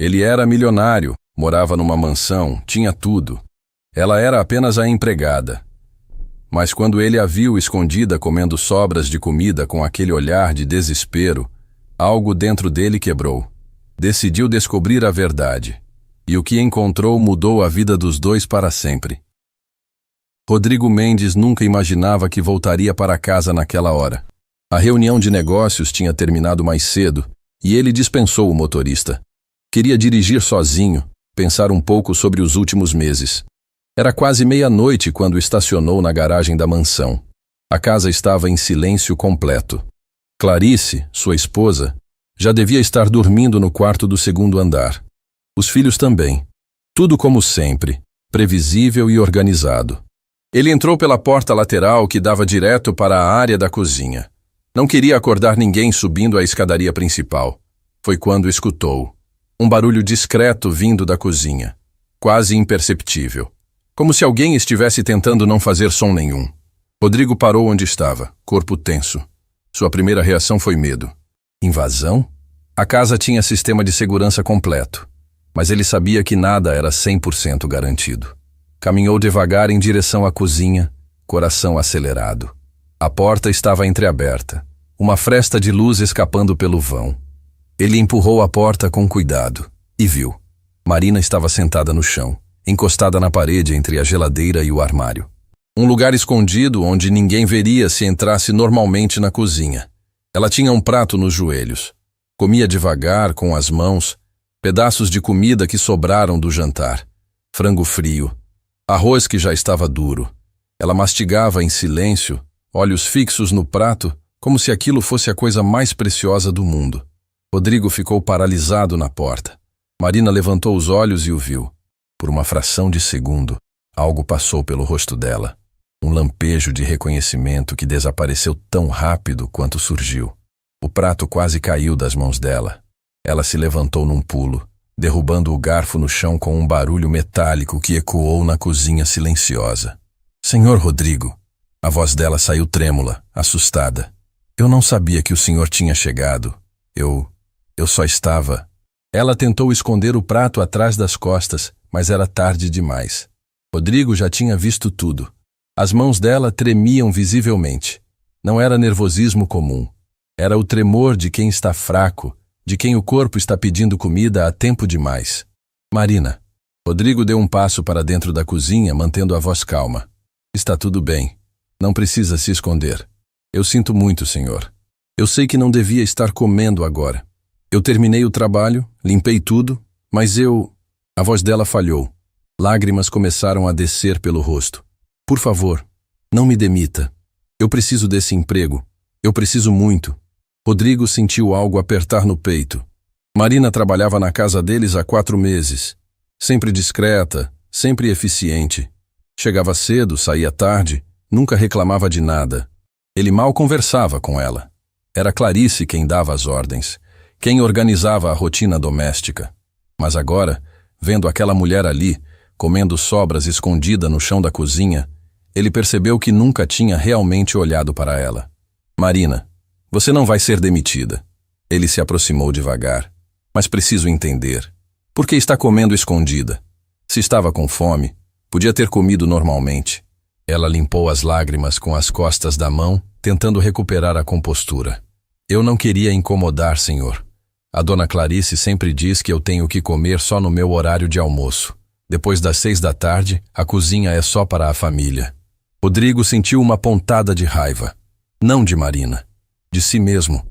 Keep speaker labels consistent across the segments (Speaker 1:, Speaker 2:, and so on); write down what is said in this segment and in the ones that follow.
Speaker 1: Ele era milionário, morava numa mansão, tinha tudo. Ela era apenas a empregada. Mas quando ele a viu escondida comendo sobras de comida com aquele olhar de desespero, algo dentro dele quebrou. Decidiu descobrir a verdade. E o que encontrou mudou a vida dos dois para sempre. Rodrigo Mendes nunca imaginava que voltaria para casa naquela hora. A reunião de negócios tinha terminado mais cedo e ele dispensou o motorista. Queria dirigir sozinho, pensar um pouco sobre os últimos meses. Era quase meia-noite quando estacionou na garagem da mansão. A casa estava em silêncio completo. Clarice, sua esposa, já devia estar dormindo no quarto do segundo andar. Os filhos também. Tudo como sempre, previsível e organizado. Ele entrou pela porta lateral que dava direto para a área da cozinha. Não queria acordar ninguém subindo a escadaria principal. Foi quando escutou um barulho discreto vindo da cozinha, quase imperceptível, como se alguém estivesse tentando não fazer som nenhum. Rodrigo parou onde estava, corpo tenso. Sua primeira reação foi medo. Invasão? A casa tinha sistema de segurança completo, mas ele sabia que nada era 100% garantido. Caminhou devagar em direção à cozinha, coração acelerado. A porta estava entreaberta, uma fresta de luz escapando pelo vão. Ele empurrou a porta com cuidado e viu. Marina estava sentada no chão, encostada na parede entre a geladeira e o armário. Um lugar escondido onde ninguém veria se entrasse normalmente na cozinha. Ela tinha um prato nos joelhos. Comia devagar, com as mãos, pedaços de comida que sobraram do jantar. Frango frio, arroz que já estava duro. Ela mastigava em silêncio, olhos fixos no prato, como se aquilo fosse a coisa mais preciosa do mundo. Rodrigo ficou paralisado na porta. Marina levantou os olhos e o viu. Por uma fração de segundo, algo passou pelo rosto dela. Um lampejo de reconhecimento que desapareceu tão rápido quanto surgiu. O prato quase caiu das mãos dela. Ela se levantou num pulo, derrubando o garfo no chão com um barulho metálico que ecoou na cozinha silenciosa. Senhor Rodrigo. A voz dela saiu trêmula, assustada. Eu não sabia que o senhor tinha chegado. Eu só estava... Ela tentou esconder o prato atrás das costas, mas era tarde demais. Rodrigo já tinha visto tudo. As mãos dela tremiam visivelmente. Não era nervosismo comum. Era o tremor de quem está fraco, de quem o corpo está pedindo comida há tempo demais. Marina. Rodrigo deu um passo para dentro da cozinha, mantendo a voz calma. Está tudo bem. Não precisa se esconder. Eu sinto muito, senhor. Eu sei que não devia estar comendo agora. Eu terminei o trabalho, limpei tudo, mas A voz dela falhou. Lágrimas começaram a descer pelo rosto. Por favor, não me demita. Eu preciso desse emprego. Eu preciso muito. Rodrigo sentiu algo apertar no peito. Marina trabalhava na casa deles há 4 meses. Sempre discreta, sempre eficiente. Chegava cedo, saía tarde, nunca reclamava de nada. Ele mal conversava com ela. Era Clarice quem dava as ordens, quem organizava a rotina doméstica. Mas agora, vendo aquela mulher ali, comendo sobras escondida no chão da cozinha, ele percebeu que nunca tinha realmente olhado para ela. Marina, você não vai ser demitida. Ele se aproximou devagar. Mas preciso entender. Por que está comendo escondida? Se estava com fome, podia ter comido normalmente. Ela limpou as lágrimas com as costas da mão, tentando recuperar a compostura. Eu não queria incomodar, senhor. A dona Clarice sempre diz que eu tenho que comer só no meu horário de almoço. Depois das 6 da tarde, a cozinha é só para a família. Rodrigo sentiu uma pontada de raiva. Não de Marina. De si mesmo.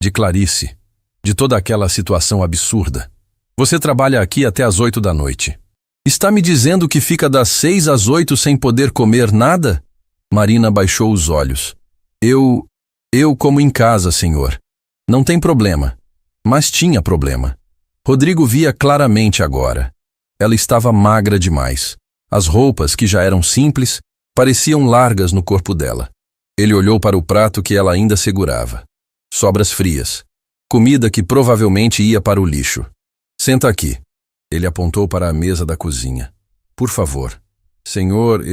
Speaker 1: De Clarice. De toda aquela situação absurda. Você trabalha aqui até às 8 da noite. Está me dizendo que fica das 6 às 8 sem poder comer nada? Marina baixou os olhos. Eu como em casa, senhor. Não tem problema. Mas tinha problema. Rodrigo via claramente agora. Ela estava magra demais. As roupas, que já eram simples, pareciam largas no corpo dela. Ele olhou para o prato que ela ainda segurava. Sobras frias. Comida que provavelmente ia para o lixo. Senta aqui. Ele apontou para a mesa da cozinha. Por favor. Senhor,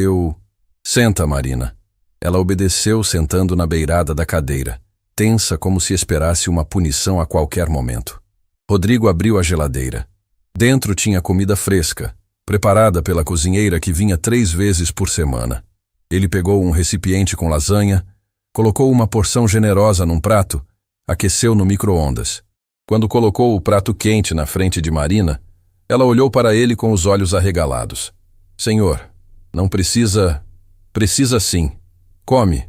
Speaker 1: Senta, Marina. Ela obedeceu, sentando na beirada da cadeira, tensa como se esperasse uma punição a qualquer momento. Rodrigo abriu a geladeira. Dentro tinha comida fresca, preparada pela cozinheira que vinha 3 vezes por semana. Ele pegou um recipiente com lasanha, colocou uma porção generosa num prato, aqueceu no micro-ondas. Quando colocou o prato quente na frente de Marina, ela olhou para ele com os olhos arregalados. Senhor, não precisa... Precisa sim. Come.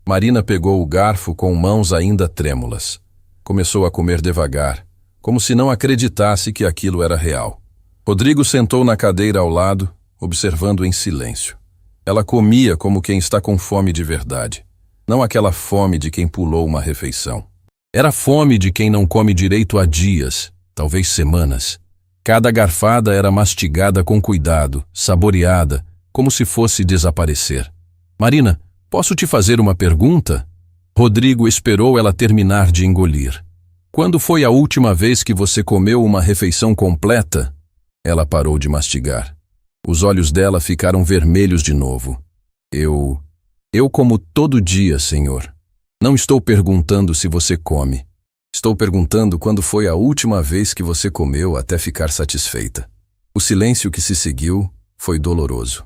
Speaker 1: Marina pegou o garfo com mãos ainda trêmulas. Começou a comer devagar, como se não acreditasse que aquilo era real. Rodrigo sentou na cadeira ao lado, observando em silêncio. Ela comia como quem está com fome de verdade. Não aquela fome de quem pulou uma refeição. Era fome de quem não come direito há dias, talvez semanas. Cada garfada era mastigada com cuidado, saboreada, como se fosse desaparecer. Marina, posso te fazer uma pergunta? Rodrigo esperou ela terminar de engolir. Quando foi a última vez que você comeu uma refeição completa? Ela parou de mastigar. Os olhos dela ficaram vermelhos de novo. Eu como todo dia, senhor. Não estou perguntando se você come. Estou perguntando quando foi a última vez que você comeu até ficar satisfeita. O silêncio que se seguiu foi doloroso.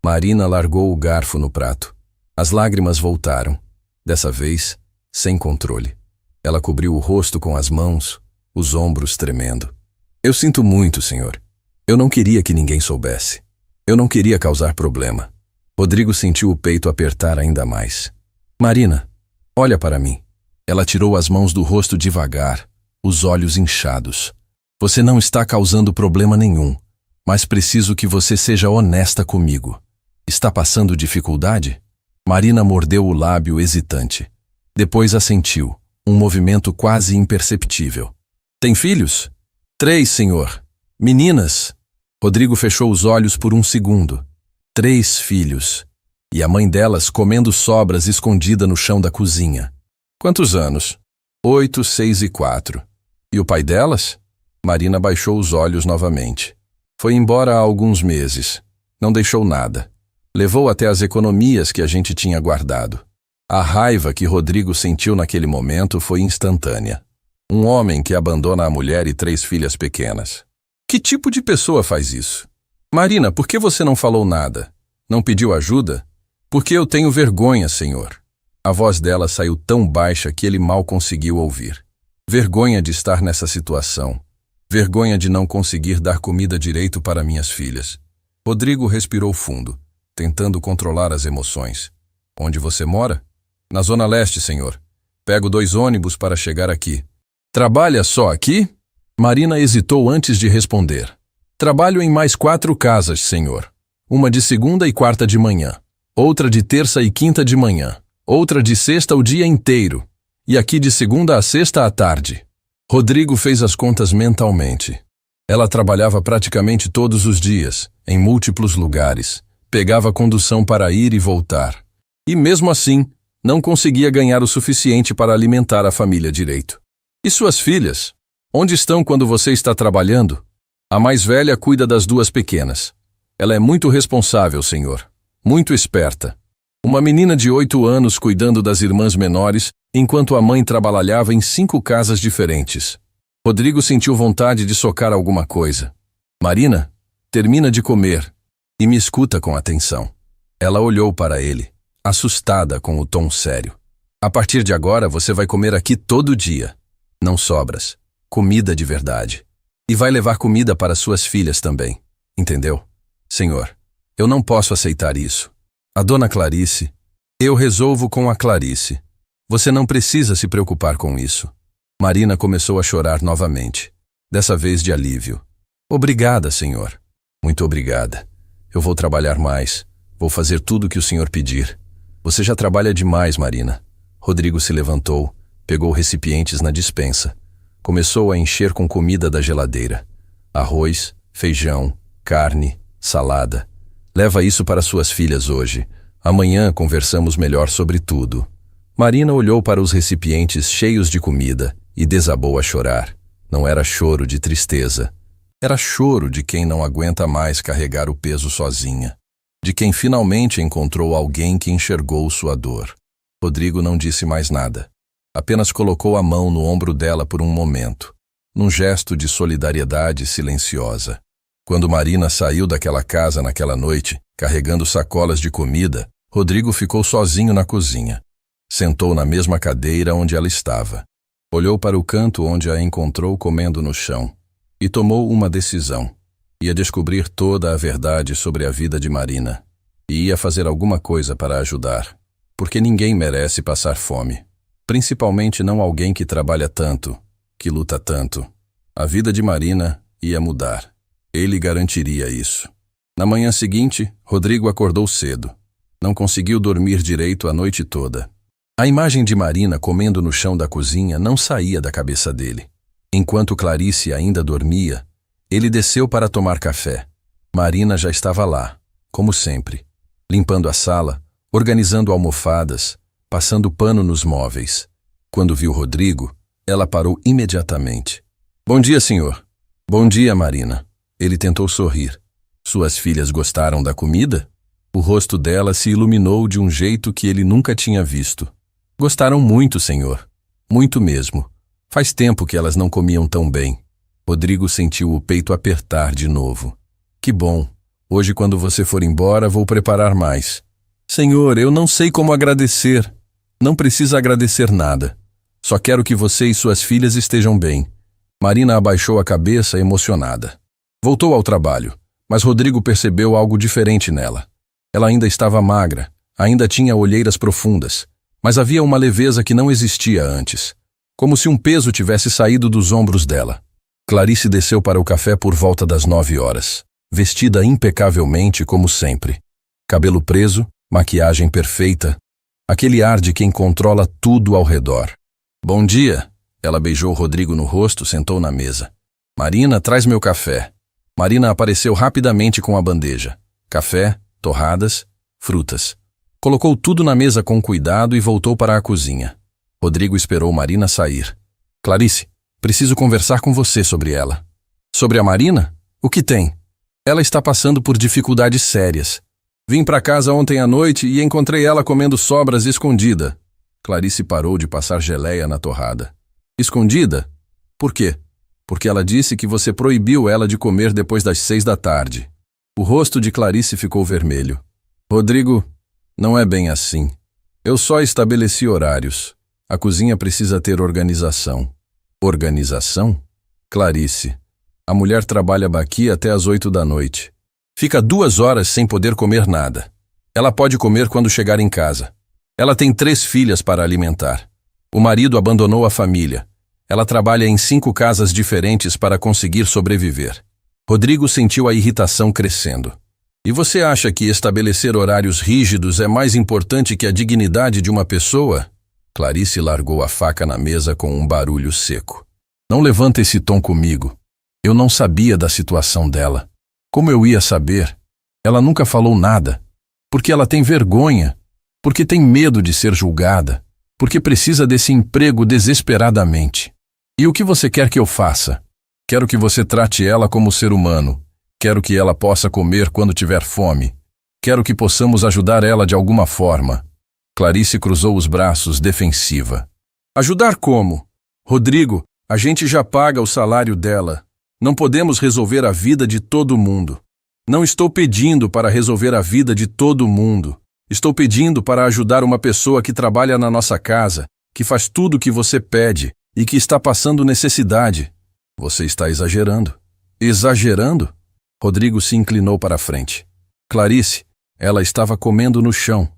Speaker 1: Marina largou o garfo no prato. As lágrimas voltaram, dessa vez, sem controle. Ela cobriu o rosto com as mãos, os ombros tremendo. Eu sinto muito, senhor. Eu não queria que ninguém soubesse. Eu não queria causar problema. Rodrigo sentiu o peito apertar ainda mais. Marina, olha para mim. Ela tirou as mãos do rosto devagar, os olhos inchados. Você não está causando problema nenhum, mas preciso que você seja honesta comigo. Está passando dificuldade? Marina mordeu o lábio hesitante. Depois assentiu, um movimento quase imperceptível. Tem filhos? 3, senhor. Meninas? Rodrigo fechou os olhos por um segundo. 3 filhos. E a mãe delas comendo sobras escondida no chão da cozinha. Quantos anos? 8, 6 e 4. E o pai delas? Marina baixou os olhos novamente. Foi embora há alguns meses. Não deixou nada. Levou até as economias que a gente tinha guardado. A raiva que Rodrigo sentiu naquele momento foi instantânea. Um homem que abandona a mulher e 3 filhas pequenas. Que tipo de pessoa faz isso? Marina, por que você não falou nada? Não pediu ajuda? Porque eu tenho vergonha, senhor. A voz dela saiu tão baixa que ele mal conseguiu ouvir. Vergonha de estar nessa situação. Vergonha de não conseguir dar comida direito para minhas filhas. Rodrigo respirou fundo, tentando controlar as emoções. Onde você mora? Na Zona Leste, senhor. Pego 2 ônibus para chegar aqui. Trabalha só aqui? Marina hesitou antes de responder. Trabalho em mais 4 casas, senhor. Uma de segunda e quarta de manhã. Outra de terça e quinta de manhã. Outra de sexta o dia inteiro. E aqui de segunda a sexta à tarde. Rodrigo fez as contas mentalmente. Ela trabalhava praticamente todos os dias, em múltiplos lugares. Pegava condução para ir e voltar. E mesmo assim, não conseguia ganhar o suficiente para alimentar a família direito. E suas filhas? Onde estão quando você está trabalhando? A mais velha cuida das 2 pequenas. Ela é muito responsável, senhor. Muito esperta. Uma menina de 8 anos cuidando das irmãs menores, enquanto a mãe trabalhava em 5 casas diferentes. Rodrigo sentiu vontade de socar alguma coisa. Marina, termina de comer e me escuta com atenção. Ela olhou para ele, assustada com o tom sério. A partir de agora você vai comer aqui todo dia. Não sobras. Comida de verdade. E vai levar comida para suas filhas também. Entendeu? Senhor, eu não posso aceitar isso. A dona Clarice, eu resolvo com a Clarice. Você não precisa se preocupar com isso. Marina começou a chorar novamente, dessa vez de alívio. Obrigada, senhor. Muito obrigada. Eu vou trabalhar mais. Vou fazer tudo o que o senhor pedir. Você já trabalha demais, Marina. Rodrigo se levantou, pegou recipientes na despensa. Começou a encher com comida da geladeira. Arroz, feijão, carne, salada. Leva isso para suas filhas hoje. Amanhã conversamos melhor sobre tudo. Marina olhou para os recipientes cheios de comida e desabou a chorar. Não era choro de tristeza. Era choro de quem não aguenta mais carregar o peso sozinha. De quem finalmente encontrou alguém que enxergou sua dor. Rodrigo não disse mais nada. Apenas colocou a mão no ombro dela por um momento. num gesto de solidariedade silenciosa. Quando Marina saiu daquela casa naquela noite, carregando sacolas de comida, Rodrigo ficou sozinho na cozinha. Sentou na mesma cadeira onde ela estava. Olhou para o canto onde a encontrou comendo no chão e tomou uma decisão. Ia descobrir toda a verdade sobre a vida de Marina e ia fazer alguma coisa para ajudar, porque ninguém merece passar fome, principalmente não alguém que trabalha tanto, que luta tanto. A vida de Marina ia mudar. Ele garantiria isso. Na manhã seguinte, Rodrigo acordou cedo. Não conseguiu dormir direito a noite toda. A imagem de Marina comendo no chão da cozinha não saía da cabeça dele. Enquanto Clarice ainda dormia, ele desceu para tomar café. Marina já estava lá, como sempre, limpando a sala, organizando almofadas, passando pano nos móveis. Quando viu Rodrigo, ela parou imediatamente. Bom dia, senhor. Bom dia, Marina. Ele tentou sorrir. Suas filhas gostaram da comida? O rosto dela se iluminou de um jeito que ele nunca tinha visto. Gostaram muito, senhor. Muito mesmo. Faz tempo que elas não comiam tão bem. Rodrigo sentiu o peito apertar de novo. Que bom. Hoje, quando você for embora, vou preparar mais. Senhor, eu não sei como agradecer. Não precisa agradecer nada. Só quero que você e suas filhas estejam bem. Marina abaixou a cabeça, emocionada. Voltou ao trabalho, mas Rodrigo percebeu algo diferente nela. Ela ainda estava magra, ainda tinha olheiras profundas, mas havia uma leveza que não existia antes, como se um peso tivesse saído dos ombros dela. Clarice desceu para o café por volta das 9 horas, vestida impecavelmente como sempre. Cabelo preso, maquiagem perfeita, aquele ar de quem controla tudo ao redor. Bom dia! Ela beijou Rodrigo no rosto, sentou na mesa. Marina, traz meu café. Marina apareceu rapidamente com a bandeja. Café, torradas, frutas. Colocou tudo na mesa com cuidado e voltou para a cozinha. Rodrigo esperou Marina sair. Clarice, preciso conversar com você sobre ela. Sobre a Marina? O que tem? Ela está passando por dificuldades sérias. Vim para casa ontem à noite e encontrei ela comendo sobras escondida. Clarice parou de passar geleia na torrada. Escondida? Por quê? Porque ela disse que você proibiu ela de comer depois das 6 da tarde. O rosto de Clarice ficou vermelho. Rodrigo, não é bem assim. Eu só estabeleci horários. A cozinha precisa ter organização. Organização? Clarice, a mulher trabalha aqui até às 8 da noite. Fica 2 horas sem poder comer nada. Ela pode comer quando chegar em casa. Ela tem 3 filhas para alimentar. O marido abandonou a família. Ela trabalha em 5 casas diferentes para conseguir sobreviver. Rodrigo sentiu a irritação crescendo. E você acha que estabelecer horários rígidos é mais importante que a dignidade de uma pessoa? Clarice largou a faca na mesa com um barulho seco. Não levanta esse tom comigo. Eu não sabia da situação dela. Como eu ia saber? Ela nunca falou nada. Porque ela tem vergonha. Porque tem medo de ser julgada. Porque precisa desse emprego desesperadamente. E o que você quer que eu faça? Quero que você trate ela como ser humano. Quero que ela possa comer quando tiver fome. Quero que possamos ajudar ela de alguma forma. Clarice cruzou os braços, defensiva. Ajudar como? Rodrigo, a gente já paga o salário dela. Não podemos resolver a vida de todo mundo. Não estou pedindo para resolver a vida de todo mundo. Estou pedindo para ajudar uma pessoa que trabalha na nossa casa, que faz tudo o que você pede e que está passando necessidade. Você está exagerando. Exagerando? Rodrigo se inclinou para a frente. Clarice, ela estava comendo no chão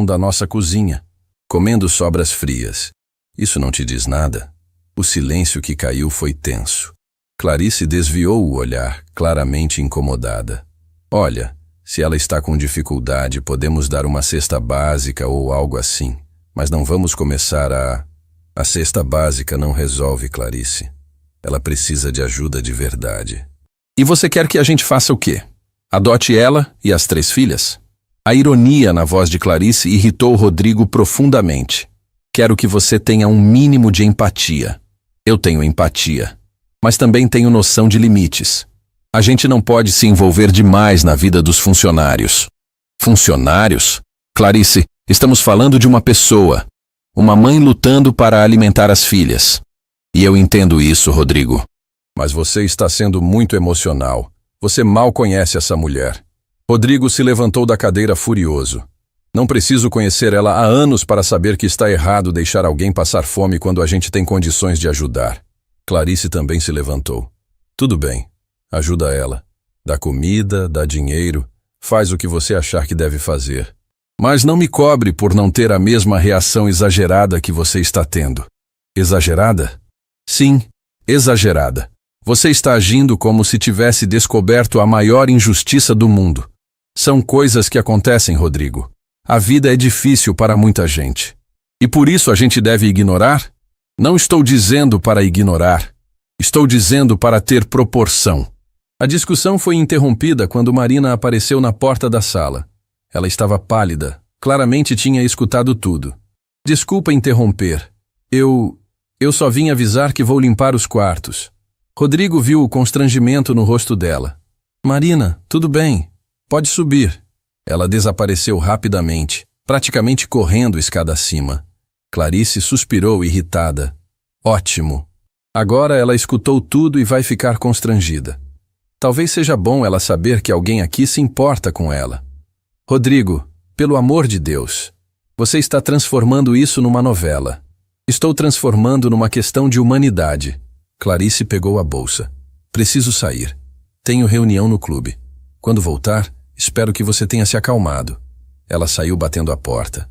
Speaker 1: da nossa cozinha, comendo sobras frias. Isso não te diz nada? O silêncio que caiu foi tenso. Clarice desviou o olhar, claramente incomodada. Olha, se ela está com dificuldade, podemos dar uma cesta básica ou algo assim, mas não vamos começar a... A cesta básica não resolve, Clarice. Ela precisa de ajuda de verdade. E você quer que a gente faça o quê? Adote ela e as 3 filhas? A ironia na voz de Clarice irritou Rodrigo profundamente. Quero que você tenha um mínimo de empatia. Eu tenho empatia, mas também tenho noção de limites. A gente não pode se envolver demais na vida dos funcionários. Funcionários? Clarice, estamos falando de uma pessoa. Uma mãe lutando para alimentar as filhas.
Speaker 2: E eu entendo isso, Rodrigo.
Speaker 1: Mas você está sendo muito emocional. Você mal conhece essa mulher. Rodrigo se levantou da cadeira furioso. Não preciso conhecer ela há anos para saber que está errado deixar alguém passar fome quando a gente tem condições de ajudar. Clarice também se levantou. Tudo bem, ajuda ela. Dá comida, dá dinheiro, faz o que você achar que deve fazer. Mas não me cobre por não ter a mesma reação exagerada que você está tendo. Exagerada? Sim, exagerada. Você está agindo como se tivesse descoberto a maior injustiça do mundo. São coisas que acontecem, Rodrigo. A vida é difícil para muita gente. E por isso a gente deve ignorar? Não estou dizendo para ignorar. Estou dizendo para ter proporção. A discussão foi interrompida quando Marina apareceu na porta da sala. Ela estava pálida. Claramente tinha escutado tudo. Desculpa interromper. Eu só vim avisar que vou limpar os quartos. Rodrigo viu o constrangimento no rosto dela. Marina, tudo bem. Pode subir. Ela desapareceu rapidamente, praticamente correndo escada acima. Clarice suspirou irritada. Ótimo. Agora ela escutou tudo e vai ficar constrangida. Talvez seja bom ela saber que alguém aqui se importa com ela. Rodrigo, pelo amor de Deus, você está transformando isso numa novela. Estou transformando numa questão de humanidade. Clarice pegou a bolsa. Preciso sair. Tenho reunião no clube. Quando voltar, espero que você tenha se acalmado. Ela saiu batendo a porta.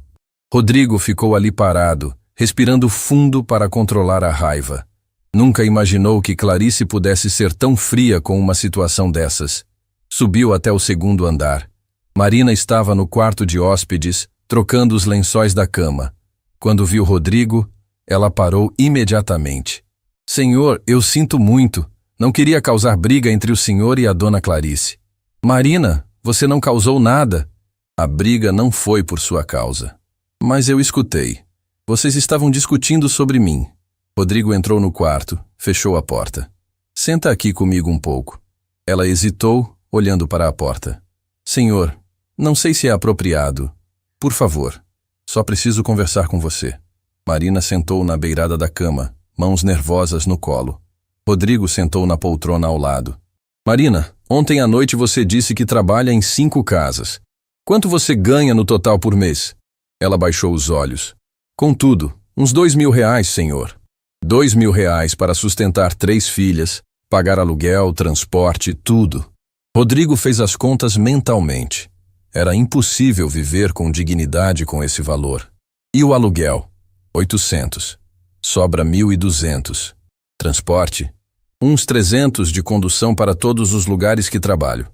Speaker 1: Rodrigo ficou ali parado, respirando fundo para controlar a raiva. Nunca imaginou que Clarice pudesse ser tão fria com uma situação dessas. Subiu até o segundo andar. Marina estava no quarto de hóspedes, trocando os lençóis da cama. Quando viu Rodrigo, ela parou imediatamente. Senhor, eu sinto muito. Não queria causar briga entre o senhor e a dona Clarice. Marina, você não causou nada. A briga não foi por sua causa. Mas eu escutei. Vocês estavam discutindo sobre mim. Rodrigo entrou no quarto, fechou a porta. Senta aqui comigo um pouco. Ela hesitou, olhando para a porta. Senhor, não sei se é apropriado. Por favor, só preciso conversar com você. Marina sentou na beirada da cama, mãos nervosas no colo. Rodrigo sentou na poltrona ao lado. Marina, ontem à noite você disse que trabalha em 5 casas. Quanto você ganha no total por mês? Ela baixou os olhos. Contudo, uns R$2.000, senhor. R$2.000 para sustentar 3 filhas, pagar aluguel, transporte, tudo. Rodrigo fez as contas mentalmente. Era impossível viver com dignidade com esse valor. E o aluguel? 800. Sobra 1.200. Transporte? Uns 300 de condução para todos os lugares que trabalho.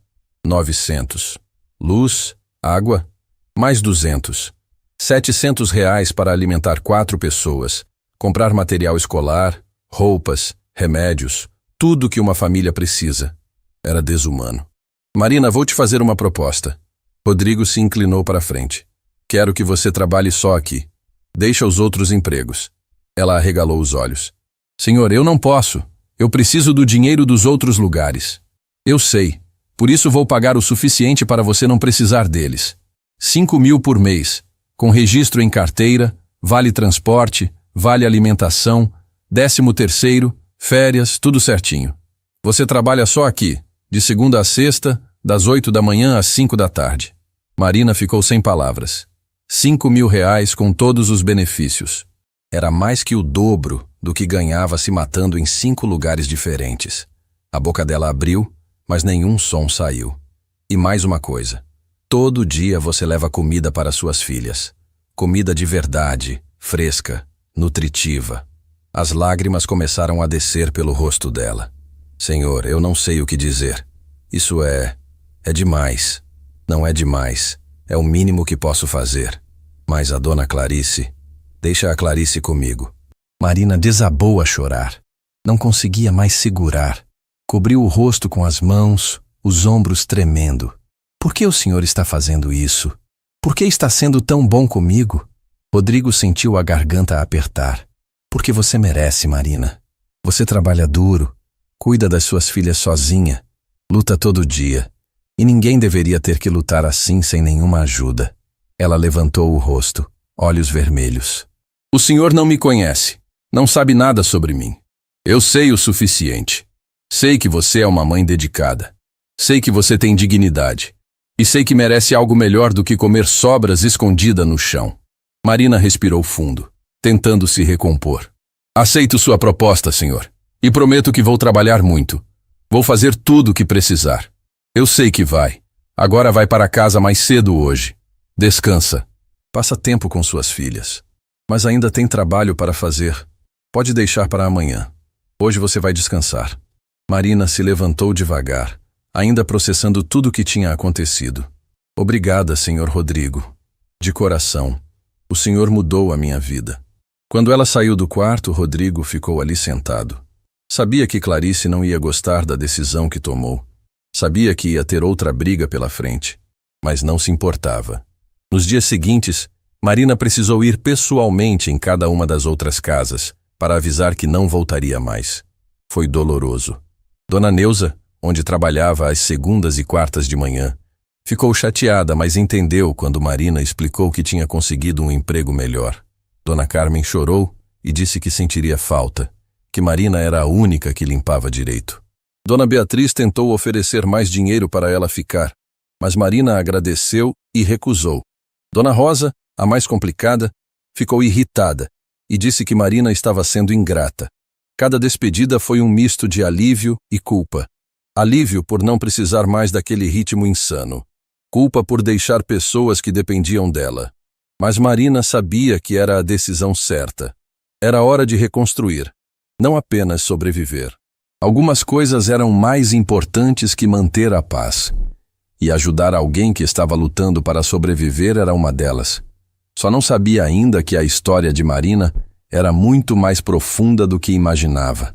Speaker 1: 900. Luz, água? Mais 200. R$700 para alimentar 4 pessoas, comprar material escolar, roupas, remédios, tudo que uma família precisa. Era desumano. Marina, vou te fazer uma proposta. Rodrigo se inclinou para frente. Quero que você trabalhe só aqui. Deixa os outros empregos. Ela arregalou os olhos. Senhor, eu não posso. Eu preciso do dinheiro dos outros lugares. Eu sei. Por isso vou pagar o suficiente para você não precisar deles. 5.000 por mês, com registro em carteira, vale transporte, vale alimentação, 13º, férias, tudo certinho. Você trabalha só aqui, de segunda a sexta, das 8 da manhã às 5 da tarde. Marina ficou sem palavras. R$5.000 com todos os benefícios. Era mais que o dobro do que ganhava se matando em 5 lugares diferentes. A boca dela abriu, mas nenhum som saiu. E mais uma coisa. Todo dia você leva comida para suas filhas. Comida de verdade, fresca, nutritiva. As lágrimas começaram a descer pelo rosto dela. Senhor, eu não sei o que dizer. Isso é demais. Não é demais. É o mínimo que posso fazer. Mas a dona Clarice... Deixa a Clarice comigo. Marina desabou a chorar. Não conseguia mais segurar. Cobriu o rosto com as mãos, os ombros tremendo. Por que o senhor está fazendo isso? Por que está sendo tão bom comigo? Rodrigo sentiu a garganta apertar. Porque você merece, Marina. Você trabalha duro, cuida das suas filhas sozinha, luta todo dia. E ninguém deveria ter que lutar assim sem nenhuma ajuda. Ela levantou o rosto, olhos vermelhos. O senhor não me conhece. Não sabe nada sobre mim. Eu sei o suficiente. Sei que você é uma mãe dedicada. Sei que você tem dignidade. E sei que merece algo melhor do que comer sobras escondida no chão. Marina respirou fundo, tentando se recompor. Aceito sua proposta, senhor. E prometo que vou trabalhar muito. Vou fazer tudo o que precisar. Eu sei que vai. Agora vai para casa mais cedo hoje. Descansa. Passa tempo com suas filhas. Mas ainda tem trabalho para fazer. Pode deixar para amanhã. Hoje você vai descansar. Marina se levantou devagar, ainda processando tudo o que tinha acontecido. Obrigada, senhor Rodrigo. De coração. O senhor mudou a minha vida. Quando ela saiu do quarto, Rodrigo ficou ali sentado. Sabia que Clarice não ia gostar da decisão que tomou. Sabia que ia ter outra briga pela frente, mas não se importava. Nos dias seguintes, Marina precisou ir pessoalmente em cada uma das outras casas para avisar que não voltaria mais. Foi doloroso. Dona Neuza, onde trabalhava às segundas e quartas de manhã, ficou chateada, mas entendeu quando Marina explicou que tinha conseguido um emprego melhor. Dona Carmen chorou e disse que sentiria falta, que Marina era a única que limpava direito. Dona Beatriz tentou oferecer mais dinheiro para ela ficar, mas Marina agradeceu e recusou. Dona Rosa, a mais complicada, ficou irritada e disse que Marina estava sendo ingrata. Cada despedida foi um misto de alívio e culpa. Alívio por não precisar mais daquele ritmo insano. Culpa por deixar pessoas que dependiam dela. Mas Marina sabia que era a decisão certa. Era hora de reconstruir, não apenas sobreviver. Algumas coisas eram mais importantes que manter a paz. E ajudar alguém que estava lutando para sobreviver era uma delas. Só não sabia ainda que a história de Marina era muito mais profunda do que imaginava.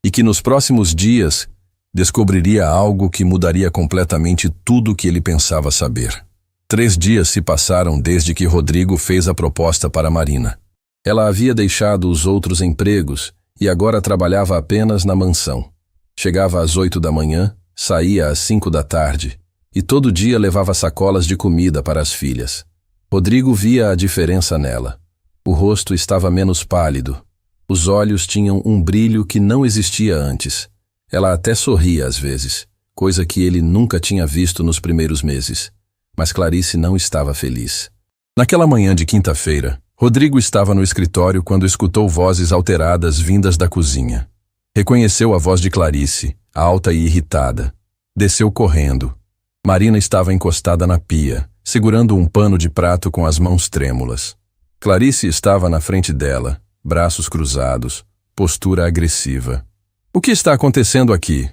Speaker 1: E que nos próximos dias descobriria algo que mudaria completamente tudo o que ele pensava saber. 3 dias se passaram desde que Rodrigo fez a proposta para Marina. Ela havia deixado os outros empregos e agora trabalhava apenas na mansão. Chegava às 8 da manhã, saía às 5 da tarde e todo dia levava sacolas de comida para as filhas. Rodrigo via a diferença nela. O rosto estava menos pálido. Os olhos tinham um brilho que não existia antes. Ela até sorria às vezes, coisa que ele nunca tinha visto nos primeiros meses. Mas Clarice não estava feliz. Naquela manhã de quinta-feira, Rodrigo estava no escritório quando escutou vozes alteradas vindas da cozinha. Reconheceu a voz de Clarice, alta e irritada. Desceu correndo. Marina estava encostada na pia, segurando um pano de prato com as mãos trêmulas. Clarice estava na frente dela, braços cruzados, postura agressiva. O que está acontecendo aqui?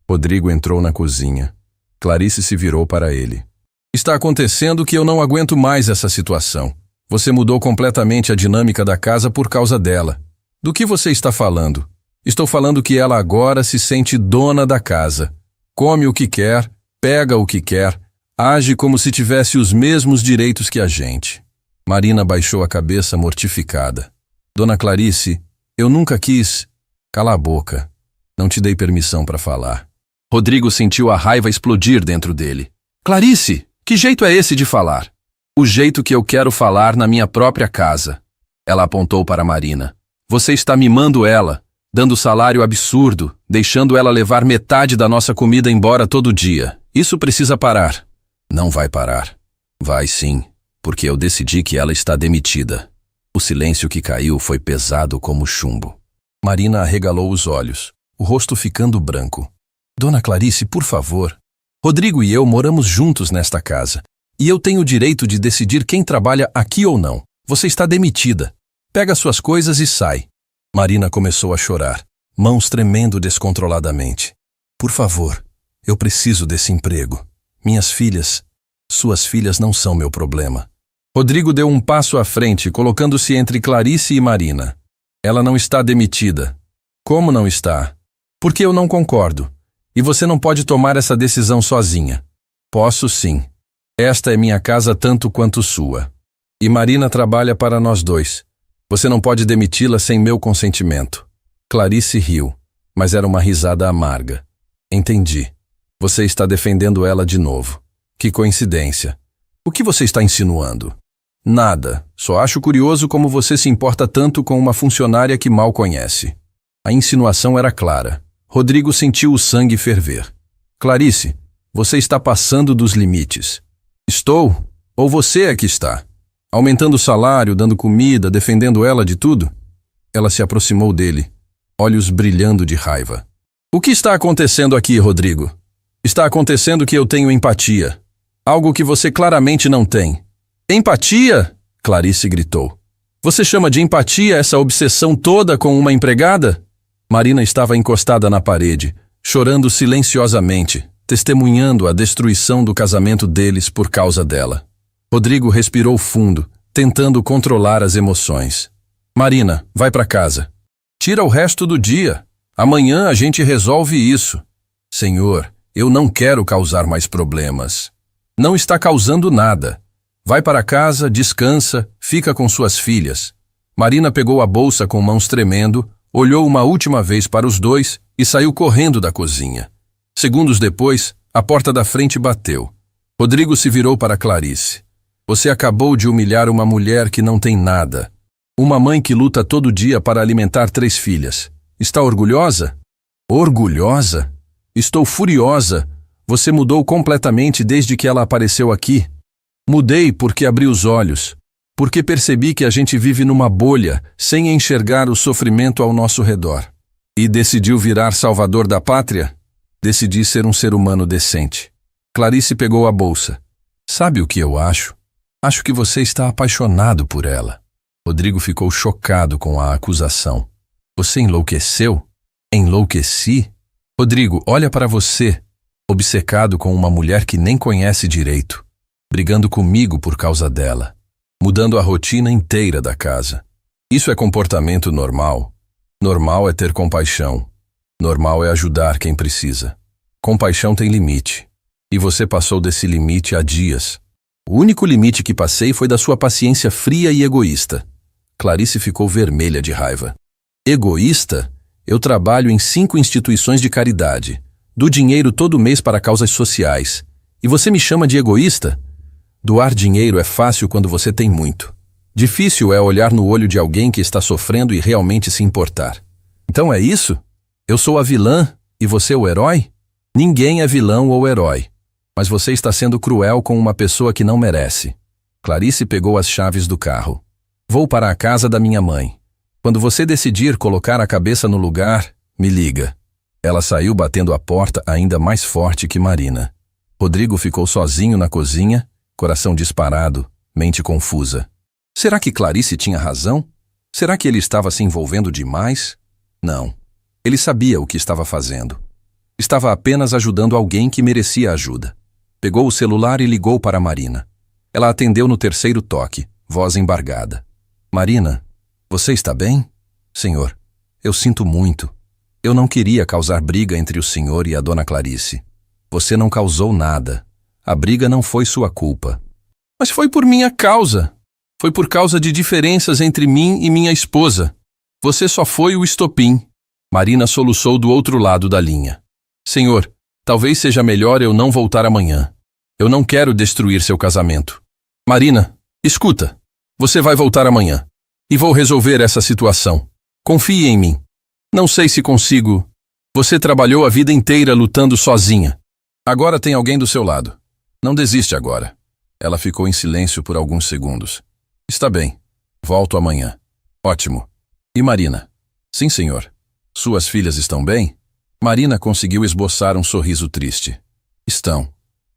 Speaker 1: Rodrigo entrou na cozinha. Clarice se virou para ele. Está acontecendo que eu não aguento mais essa situação. Você mudou completamente a dinâmica da casa por causa dela. Do que você está falando? Estou falando que ela agora se sente dona da casa. Come o que quer, pega o que quer, age como se tivesse os mesmos direitos que a gente. Marina baixou a cabeça mortificada. Dona Clarice, eu nunca quis... Cala a boca. Não te dei permissão para falar. Rodrigo sentiu a raiva explodir dentro dele. Clarice, que jeito é esse de falar? O jeito que eu quero falar na minha própria casa. Ela apontou para Marina. Você está mimando ela, dando salário absurdo, deixando ela levar metade da nossa comida embora todo dia. Isso precisa parar. Não vai parar. Vai sim, porque eu decidi que ela está demitida. O silêncio que caiu foi pesado como chumbo. Marina arregalou os olhos, o rosto ficando branco. Dona Clarice, por favor. Rodrigo e eu moramos juntos nesta casa. E eu tenho o direito de decidir quem trabalha aqui ou não. Você está demitida. Pega suas coisas e sai. Marina começou a chorar, mãos tremendo descontroladamente. Por favor, eu preciso desse emprego. Minhas filhas, suas filhas não são meu problema. Rodrigo deu um passo à frente, colocando-se entre Clarice e Marina. Ela não está demitida. Como não está? Porque eu não concordo. E você não pode tomar essa decisão sozinha. Posso sim. Esta é minha casa tanto quanto sua. E Marina trabalha para nós dois. Você não pode demiti-la sem meu consentimento. Clarice riu, mas era uma risada amarga. Entendi. Você está defendendo ela de novo. Que coincidência. O que você está insinuando? Nada. Só acho curioso como você se importa tanto com uma funcionária que mal conhece. A insinuação era clara. Rodrigo sentiu o sangue ferver. Clarice, você está passando dos limites. Estou? Ou você é que está? Aumentando o salário, dando comida, defendendo ela de tudo? Ela se aproximou dele, olhos brilhando de raiva. O que está acontecendo aqui, Rodrigo? Está acontecendo que eu tenho empatia. Algo que você claramente não tem. Empatia? Clarice gritou. Você chama de empatia essa obsessão toda com uma empregada? Marina estava encostada na parede, chorando silenciosamente, testemunhando a destruição do casamento deles por causa dela. Rodrigo respirou fundo, tentando controlar as emoções. Marina, vai para casa. Tira o resto do dia. Amanhã a gente resolve isso. Senhor, eu não quero causar mais problemas. Não está causando nada. Vai para casa, descansa, fica com suas filhas. Marina pegou a bolsa com mãos tremendo, olhou uma última vez para os dois e saiu correndo da cozinha. Segundos depois, a porta da frente bateu. Rodrigo se virou para Clarice. Você acabou de humilhar uma mulher que não tem nada. Uma mãe que luta todo dia para alimentar 3 filhas. Está orgulhosa? Orgulhosa? Estou furiosa. Você mudou completamente desde que ela apareceu aqui. Mudei porque abri os olhos. Porque percebi que a gente vive numa bolha, sem enxergar o sofrimento ao nosso redor. E decidiu virar salvador da pátria? Decidi ser um ser humano decente. Clarice pegou a bolsa. Sabe o que eu acho? Acho que você está apaixonado por ela. Rodrigo ficou chocado com a acusação. Você enlouqueceu? Enlouqueci? Rodrigo, olha para você, obcecado com uma mulher que nem conhece direito, brigando comigo por causa dela, mudando a rotina inteira da casa. Isso é comportamento normal. Normal é ter compaixão. Normal é ajudar quem precisa. Compaixão tem limite. E você passou desse limite há dias. O único limite que passei foi da sua paciência fria e egoísta. Clarice ficou vermelha de raiva. Egoísta? Eu trabalho em 5 instituições de caridade. Dou dinheiro todo mês para causas sociais. E você me chama de egoísta? Doar dinheiro é fácil quando você tem muito. Difícil é olhar no olho de alguém que está sofrendo e realmente se importar. Então é isso? Eu sou a vilã e você o herói? Ninguém é vilão ou herói. Mas você está sendo cruel com uma pessoa que não merece. Clarice pegou as chaves do carro. Vou para a casa da minha mãe. Quando você decidir colocar a cabeça no lugar, me liga. Ela saiu batendo a porta ainda mais forte que Marina. Rodrigo ficou sozinho na cozinha, coração disparado, mente confusa. Será que Clarice tinha razão? Será que ele estava se envolvendo demais? Não. Ele sabia o que estava fazendo. Estava apenas ajudando alguém que merecia ajuda. Pegou o celular e ligou para Marina. Ela atendeu no 3º toque, voz embargada. Marina, você está bem? Senhor, eu sinto muito. Eu não queria causar briga entre o senhor e a dona Clarice. Você não causou nada. A briga não foi sua culpa. Mas foi por minha causa. Foi por causa de diferenças entre mim e minha esposa. Você só foi o estopim. Marina soluçou do outro lado da linha. Senhor, talvez seja melhor eu não voltar amanhã. Eu não quero destruir seu casamento. Marina, escuta. Você vai voltar amanhã. E vou resolver essa situação. Confie em mim. Não sei se consigo. Você trabalhou a vida inteira lutando sozinha. Agora tem alguém do seu lado. Não desiste agora. Ela ficou em silêncio por alguns segundos. Está bem. Volto amanhã. Ótimo. E Marina? Sim, senhor. Suas filhas estão bem? Marina conseguiu esboçar um sorriso triste. Estão.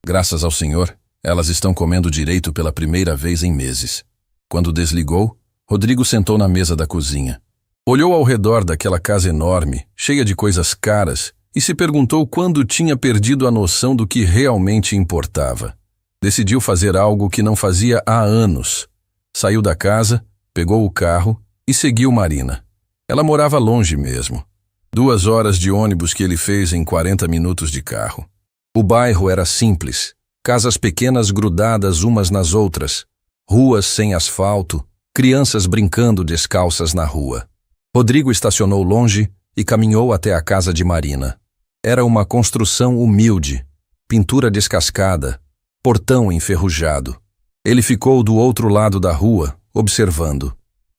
Speaker 1: Graças ao senhor, elas estão comendo direito pela primeira vez em meses. Quando desligou, Rodrigo sentou na mesa da cozinha. Olhou ao redor daquela casa enorme, cheia de coisas caras, e se perguntou quando tinha perdido a noção do que realmente importava. Decidiu fazer algo que não fazia há anos. Saiu da casa, pegou o carro e seguiu Marina. Ela morava longe mesmo. 2 horas de ônibus que ele fez em 40 minutos de carro. O bairro era simples, casas pequenas grudadas umas nas outras, ruas sem asfalto, crianças brincando descalças na rua. Rodrigo estacionou longe e caminhou até a casa de Marina. Era uma construção humilde, pintura descascada, portão enferrujado. Ele ficou do outro lado da rua, observando.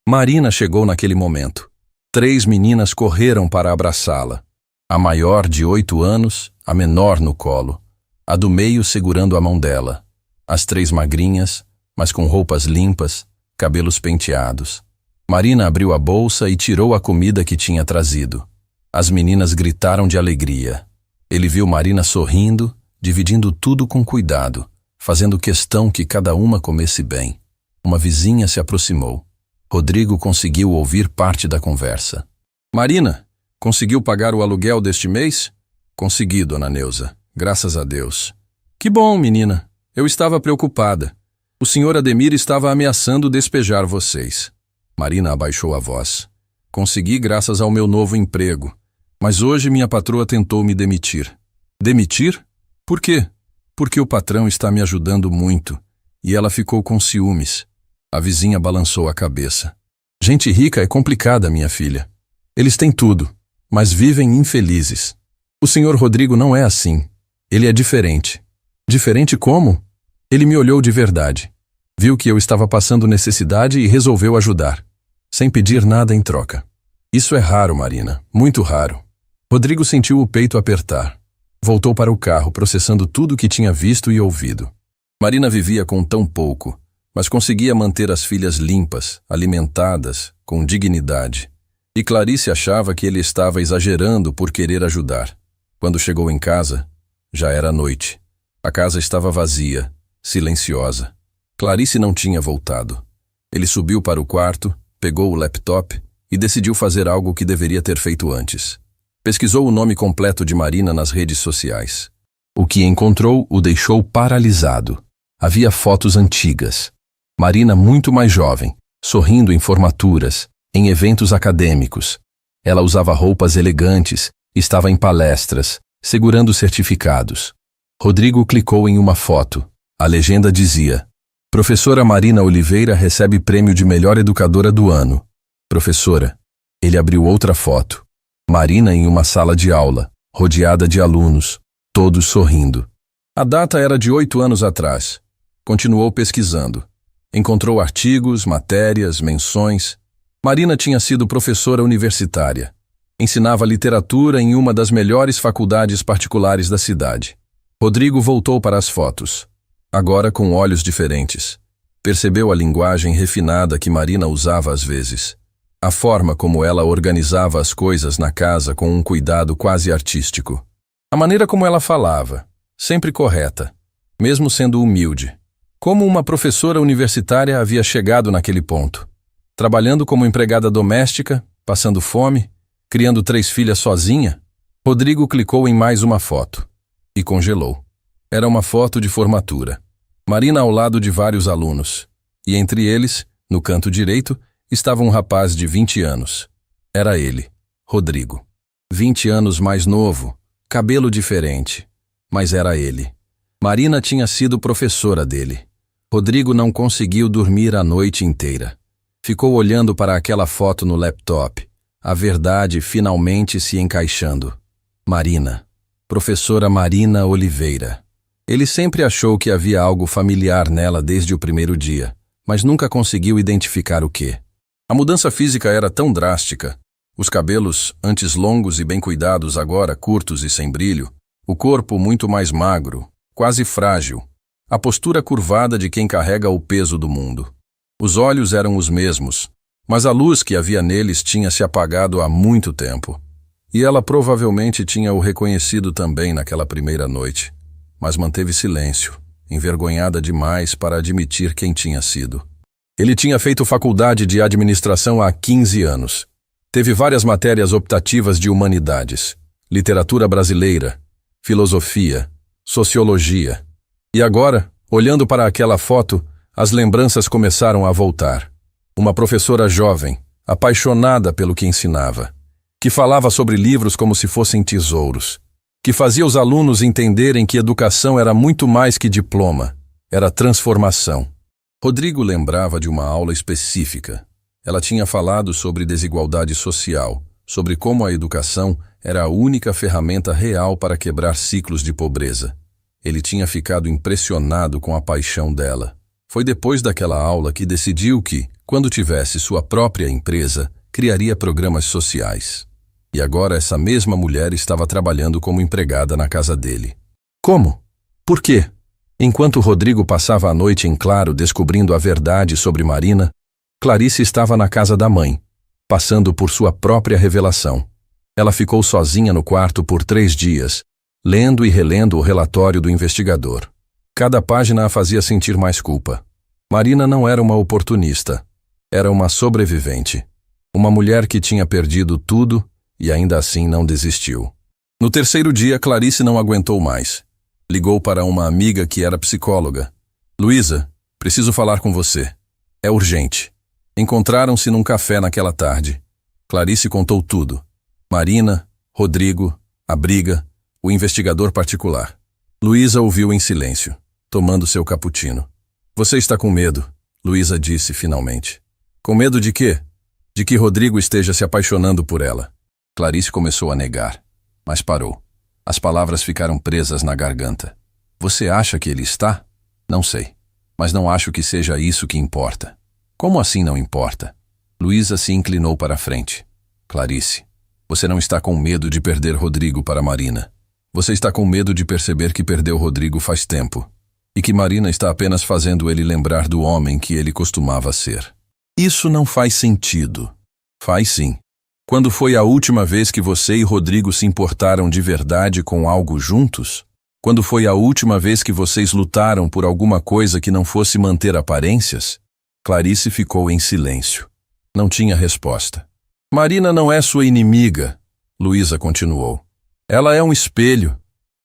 Speaker 1: Marina chegou naquele momento. 3 meninas correram para abraçá-la. A maior de 8 anos, a menor no colo, a do meio segurando a mão dela. As 3 magrinhas, mas com roupas limpas, cabelos penteados. Marina abriu a bolsa e tirou a comida que tinha trazido. As meninas gritaram de alegria. Ele viu Marina sorrindo, dividindo tudo com cuidado, fazendo questão que cada uma comesse bem. Uma vizinha se aproximou. Rodrigo conseguiu ouvir parte da conversa. Marina, conseguiu pagar o aluguel deste mês? Consegui, dona Neuza. Graças a Deus. Que bom, menina. Eu estava preocupada. O senhor Ademir estava ameaçando despejar vocês. Marina abaixou a voz. Consegui graças ao meu novo emprego. Mas hoje minha patroa tentou me demitir. Demitir? Por quê? Porque o patrão está me ajudando muito. E ela ficou com ciúmes. A vizinha balançou a cabeça. Gente rica é complicada, minha filha. Eles têm tudo, mas vivem infelizes. O senhor Rodrigo não é assim. Ele é diferente. Diferente como? Ele me olhou de verdade. Viu que eu estava passando necessidade e resolveu ajudar, sem pedir nada em troca. Isso é raro, Marina, muito raro. Rodrigo sentiu o peito apertar. Voltou para o carro, processando tudo o que tinha visto e ouvido. Marina vivia com tão pouco, mas conseguia manter as filhas limpas, alimentadas, com dignidade. E Clarice achava que ele estava exagerando por querer ajudar. Quando chegou em casa, já era noite. A casa estava vazia, silenciosa. Clarice não tinha voltado. Ele subiu para o quarto, pegou o laptop e decidiu fazer algo que deveria ter feito antes. Pesquisou o nome completo de Marina nas redes sociais. O que encontrou o deixou paralisado. Havia fotos antigas. Marina muito mais jovem, sorrindo em formaturas, em eventos acadêmicos. Ela usava roupas elegantes, estava em palestras, segurando certificados. Rodrigo clicou em uma foto. A legenda dizia: Professora Marina Oliveira recebe prêmio de melhor educadora do ano. Professora. Ele abriu outra foto. Marina em uma sala de aula, rodeada de alunos, todos sorrindo. A data era de 8 anos atrás. Continuou pesquisando. Encontrou artigos, matérias, menções. Marina tinha sido professora universitária. Ensinava literatura em uma das melhores faculdades particulares da cidade. Rodrigo voltou para as fotos, agora com olhos diferentes. Percebeu a linguagem refinada que Marina usava às vezes. A forma como ela organizava as coisas na casa com um cuidado quase artístico. A maneira como ela falava, sempre correta, mesmo sendo humilde. Como uma professora universitária havia chegado naquele ponto. Trabalhando como empregada doméstica, passando fome, criando 3 filhas sozinha, Rodrigo clicou em mais uma foto e congelou. Era uma foto de formatura. Marina ao lado de vários alunos. E entre eles, no canto direito, estava um rapaz de 20 anos. Era ele, Rodrigo. 20 anos mais novo, cabelo diferente. Mas era ele. Marina tinha sido professora dele. Rodrigo não conseguiu dormir a noite inteira. Ficou olhando para aquela foto no laptop, a verdade finalmente se encaixando. Marina. Professora Marina Oliveira. Ele sempre achou que havia algo familiar nela desde o primeiro dia, mas nunca conseguiu identificar o quê. A mudança física era tão drástica. Os cabelos, antes longos e bem cuidados, agora curtos e sem brilho. O corpo muito mais magro, quase frágil. A postura curvada de quem carrega o peso do mundo. Os olhos eram os mesmos, mas a luz que havia neles tinha se apagado há muito tempo. E ela provavelmente tinha o reconhecido também naquela primeira noite, mas manteve silêncio, envergonhada demais para admitir quem tinha sido. Ele tinha feito faculdade de administração há 15 anos. Teve várias matérias optativas de humanidades, literatura brasileira, filosofia, sociologia. E agora, olhando para aquela foto, as lembranças começaram a voltar. Uma professora jovem, apaixonada pelo que ensinava, que falava sobre livros como se fossem tesouros, que fazia os alunos entenderem que educação era muito mais que diploma, era transformação. Rodrigo lembrava de uma aula específica. Ela tinha falado sobre desigualdade social, sobre como a educação era a única ferramenta real para quebrar ciclos de pobreza. Ele tinha ficado impressionado com a paixão dela. Foi depois daquela aula que decidiu que, quando tivesse sua própria empresa, criaria programas sociais. E agora essa mesma mulher estava trabalhando como empregada na casa dele. Como? Por quê? Enquanto Rodrigo passava a noite em claro descobrindo a verdade sobre Marina, Clarice estava na casa da mãe, passando por sua própria revelação. Ela ficou sozinha no quarto por 3 dias, lendo e relendo o relatório do investigador. Cada página a fazia sentir mais culpa. Marina não era uma oportunista. Era uma sobrevivente. Uma mulher que tinha perdido tudo e ainda assim não desistiu. No 3º dia, Clarice não aguentou mais. Ligou para uma amiga que era psicóloga. Luísa, preciso falar com você. É urgente. Encontraram-se num café naquela tarde. Clarice contou tudo. Marina, Rodrigo, a briga, o investigador particular. Luísa ouviu em silêncio, tomando seu cappuccino. Você está com medo, Luísa disse finalmente. Com medo de quê? De que Rodrigo esteja se apaixonando por ela. Clarice começou a negar, mas parou. As palavras ficaram presas na garganta. Você acha que ele está? Não sei, mas não acho que seja isso que importa. Como assim não importa? Luísa se inclinou para a frente. Clarice, você não está com medo de perder Rodrigo para Marina. Você está com medo de perceber que perdeu Rodrigo faz tempo e que Marina está apenas fazendo ele lembrar do homem que ele costumava ser. Isso não faz sentido. Faz sim. Quando foi a última vez que você e Rodrigo se importaram de verdade com algo juntos? Quando foi a última vez que vocês lutaram por alguma coisa que não fosse manter aparências? Clarice ficou em silêncio. Não tinha resposta. Marina não é sua inimiga, Luísa continuou. Ela é um espelho,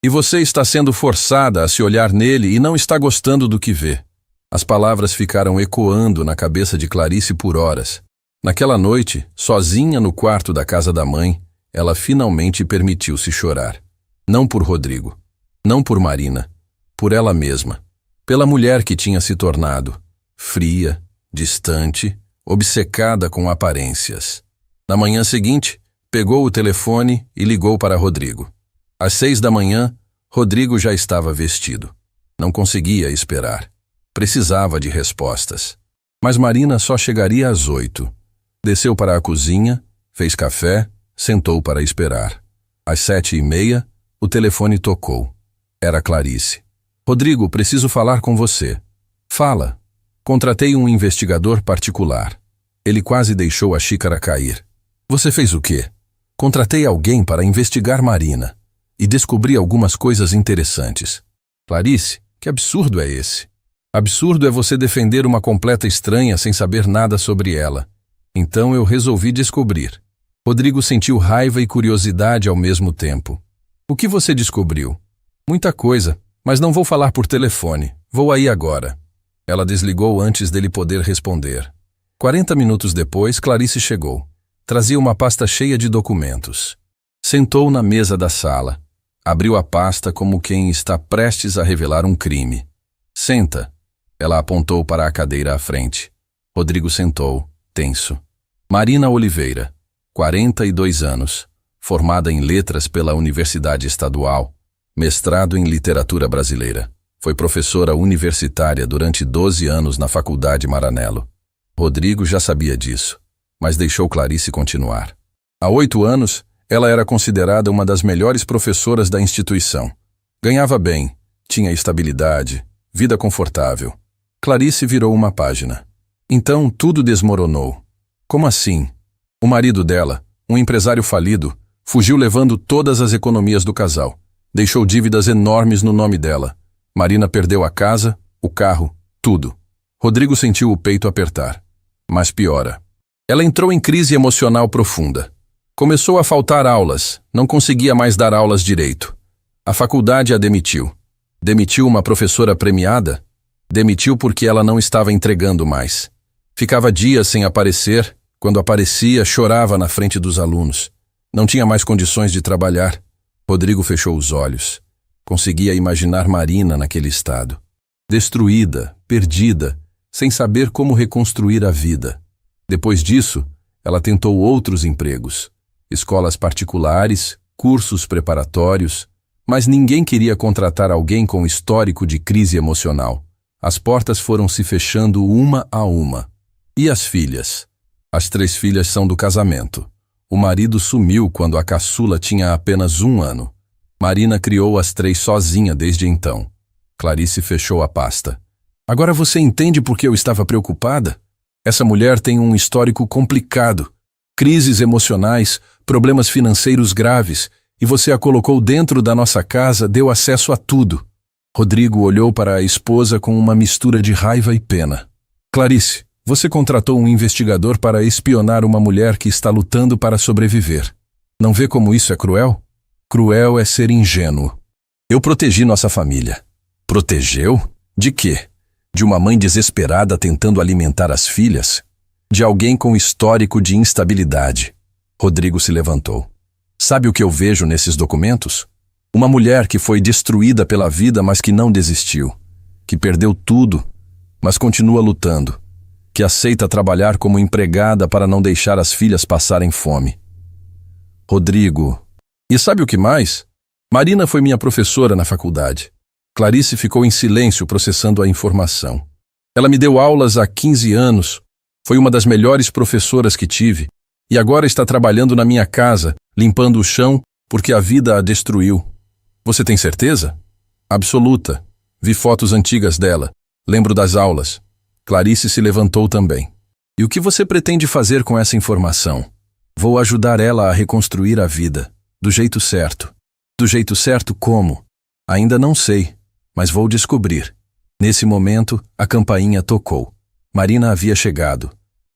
Speaker 1: e você está sendo forçada a se olhar nele e não está gostando do que vê. As palavras ficaram ecoando na cabeça de Clarice por horas. Naquela noite, sozinha no quarto da casa da mãe, ela finalmente permitiu-se chorar. Não por Rodrigo, não por Marina, por ela mesma, pela mulher que tinha se tornado, fria, distante, obcecada com aparências. Na manhã seguinte, pegou o telefone e ligou para Rodrigo. Às 6 da manhã, Rodrigo já estava vestido. Não conseguia esperar. Precisava de respostas. Mas Marina só chegaria às 8. Desceu para a cozinha, fez café, sentou para esperar. Às 7h30, o telefone tocou. Era Clarice. Rodrigo, preciso falar com você. Fala. Contratei um investigador particular. Ele quase deixou a xícara cair. Você fez o quê? Contratei alguém para investigar Marina e descobri algumas coisas interessantes. Clarice, que absurdo é esse? Absurdo é você defender uma completa estranha sem saber nada sobre ela. Então eu resolvi descobrir. Rodrigo sentiu raiva e curiosidade ao mesmo tempo. O que você descobriu? Muita coisa, mas não vou falar por telefone. Vou aí agora. Ela desligou antes dele poder responder. 40 minutos depois, Clarice chegou. Trazia uma pasta cheia de documentos. Sentou na mesa da sala. Abriu a pasta como quem está prestes a revelar um crime. Senta. Ela apontou para a cadeira à frente. Rodrigo sentou, tenso. Marina Oliveira, 42 anos, formada em letras pela Universidade Estadual, mestrado em literatura brasileira. Foi professora universitária durante 12 anos na Faculdade Maranello. Rodrigo já sabia disso, mas deixou Clarice continuar. Há 8 anos, ela era considerada uma das melhores professoras da instituição. Ganhava bem, tinha estabilidade, vida confortável. Clarice virou uma página. Então tudo desmoronou. Como assim? O marido dela, um empresário falido, fugiu levando todas as economias do casal. Deixou dívidas enormes no nome dela. Marina perdeu a casa, o carro, tudo. Rodrigo sentiu o peito apertar. Mas piora. Ela entrou em crise emocional profunda. Começou a faltar aulas, não conseguia mais dar aulas direito. A faculdade a demitiu. Demitiu uma professora premiada? Demitiu porque ela não estava entregando mais. Ficava dias sem aparecer, quando aparecia, chorava na frente dos alunos. Não tinha mais condições de trabalhar. Rodrigo fechou os olhos. Conseguia imaginar Marina naquele estado. Destruída, perdida, sem saber como reconstruir a vida. Depois disso, ela tentou outros empregos. Escolas particulares, cursos preparatórios, mas ninguém queria contratar alguém com histórico de crise emocional. As portas foram se fechando uma a uma. E as filhas? As 3 filhas são do casamento. O marido sumiu quando a caçula tinha apenas 1 ano. Marina criou as 3 sozinha desde então. Clarice fechou a pasta. Agora você entende por que eu estava preocupada? Essa mulher tem um histórico complicado. Crises emocionais, problemas financeiros graves, e você a colocou dentro da nossa casa, deu acesso a tudo. Rodrigo olhou para a esposa com uma mistura de raiva e pena. Clarice, você contratou um investigador para espionar uma mulher que está lutando para sobreviver. Não vê como isso é cruel? Cruel é ser ingênuo. Eu protegi nossa família. Protegeu? De quê? De uma mãe desesperada tentando alimentar as filhas? De alguém com histórico de instabilidade? Rodrigo se levantou. Sabe o que eu vejo nesses documentos? Uma mulher que foi destruída pela vida, mas que não desistiu. Que perdeu tudo, mas continua lutando. Que aceita trabalhar como empregada para não deixar as filhas passarem fome. Rodrigo. E sabe o que mais? Marina foi minha professora na faculdade. Clarice ficou em silêncio processando a informação. Ela me deu aulas há 15 anos, foi uma das melhores professoras que tive, e agora está trabalhando na minha casa, limpando o chão, porque a vida a destruiu. Você tem certeza? Absoluta. Vi fotos antigas dela. Lembro das aulas. Clarice se levantou também. E o que você pretende fazer com essa informação? Vou ajudar ela a reconstruir a vida. Do jeito certo. Do jeito certo como? Ainda não sei, mas vou descobrir. Nesse momento, a campainha tocou. Marina havia chegado.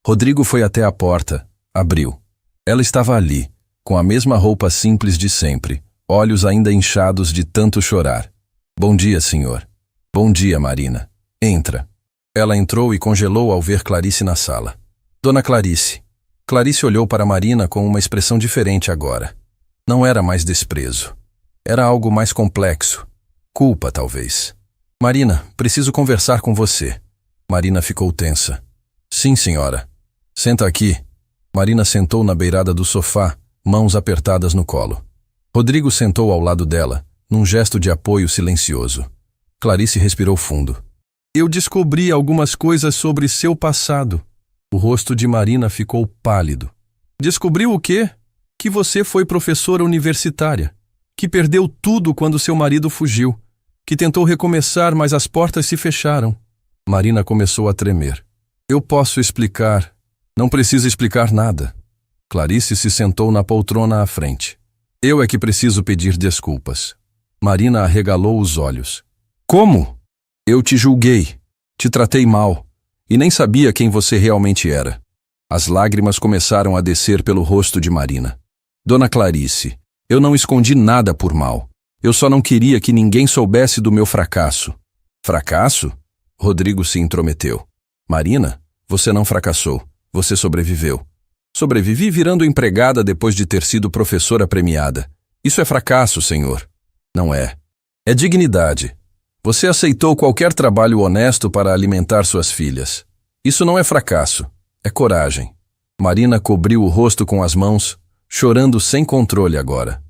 Speaker 1: Rodrigo foi até a porta, abriu. Ela estava ali, com a mesma roupa simples de sempre, olhos ainda inchados de tanto chorar. Bom dia, senhor. Bom dia, Marina. Entra. Ela entrou e congelou ao ver Clarice na sala. Dona Clarice. Clarice olhou para Marina com uma expressão diferente agora. Não era mais desprezo. Era algo mais complexo. Culpa, talvez. Marina, preciso conversar com você. Marina ficou tensa. Sim, senhora. Senta aqui. Marina sentou na beirada do sofá, mãos apertadas no colo. Rodrigo sentou ao lado dela, num gesto de apoio silencioso. Clarice respirou fundo. Eu descobri algumas coisas sobre seu passado. O rosto de Marina ficou pálido. Descobriu o quê? Que você foi professora universitária, que perdeu tudo quando seu marido fugiu, que tentou recomeçar, mas as portas se fecharam. Marina começou a tremer. Eu posso explicar. Não precisa explicar nada. Clarice se sentou na poltrona à frente. Eu é que preciso pedir desculpas. Marina arregalou os olhos. Como? Eu te julguei, te tratei mal, e nem sabia quem você realmente era. As lágrimas começaram a descer pelo rosto de Marina. Dona Clarice, eu não escondi nada por mal. Eu só não queria que ninguém soubesse do meu fracasso. Fracasso? Rodrigo se intrometeu. Marina, você não fracassou. Você sobreviveu. Sobrevivi virando empregada depois de ter sido professora premiada. Isso é fracasso, senhor. Não é. É dignidade. Você aceitou qualquer trabalho honesto para alimentar suas filhas. Isso não é fracasso. É coragem. Marina cobriu o rosto com as mãos, chorando sem controle agora.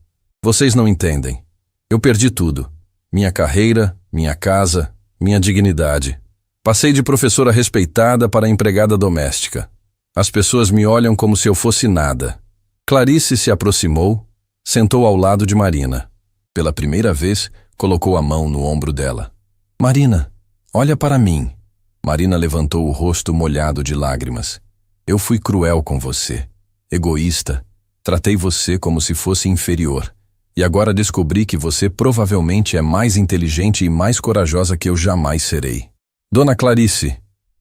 Speaker 1: Vocês não entendem. Eu perdi tudo. Minha carreira, minha casa, minha dignidade. Passei de professora respeitada para empregada doméstica. As pessoas me olham como se eu fosse nada. Clarice se aproximou, sentou ao lado de Marina. Pela primeira vez, colocou a mão no ombro dela. Marina, olha para mim. Marina levantou o rosto molhado de lágrimas. Eu fui cruel com você. Egoísta. Tratei você como se fosse inferior. E agora descobri que você provavelmente é mais inteligente e mais corajosa que eu jamais serei. Dona Clarice.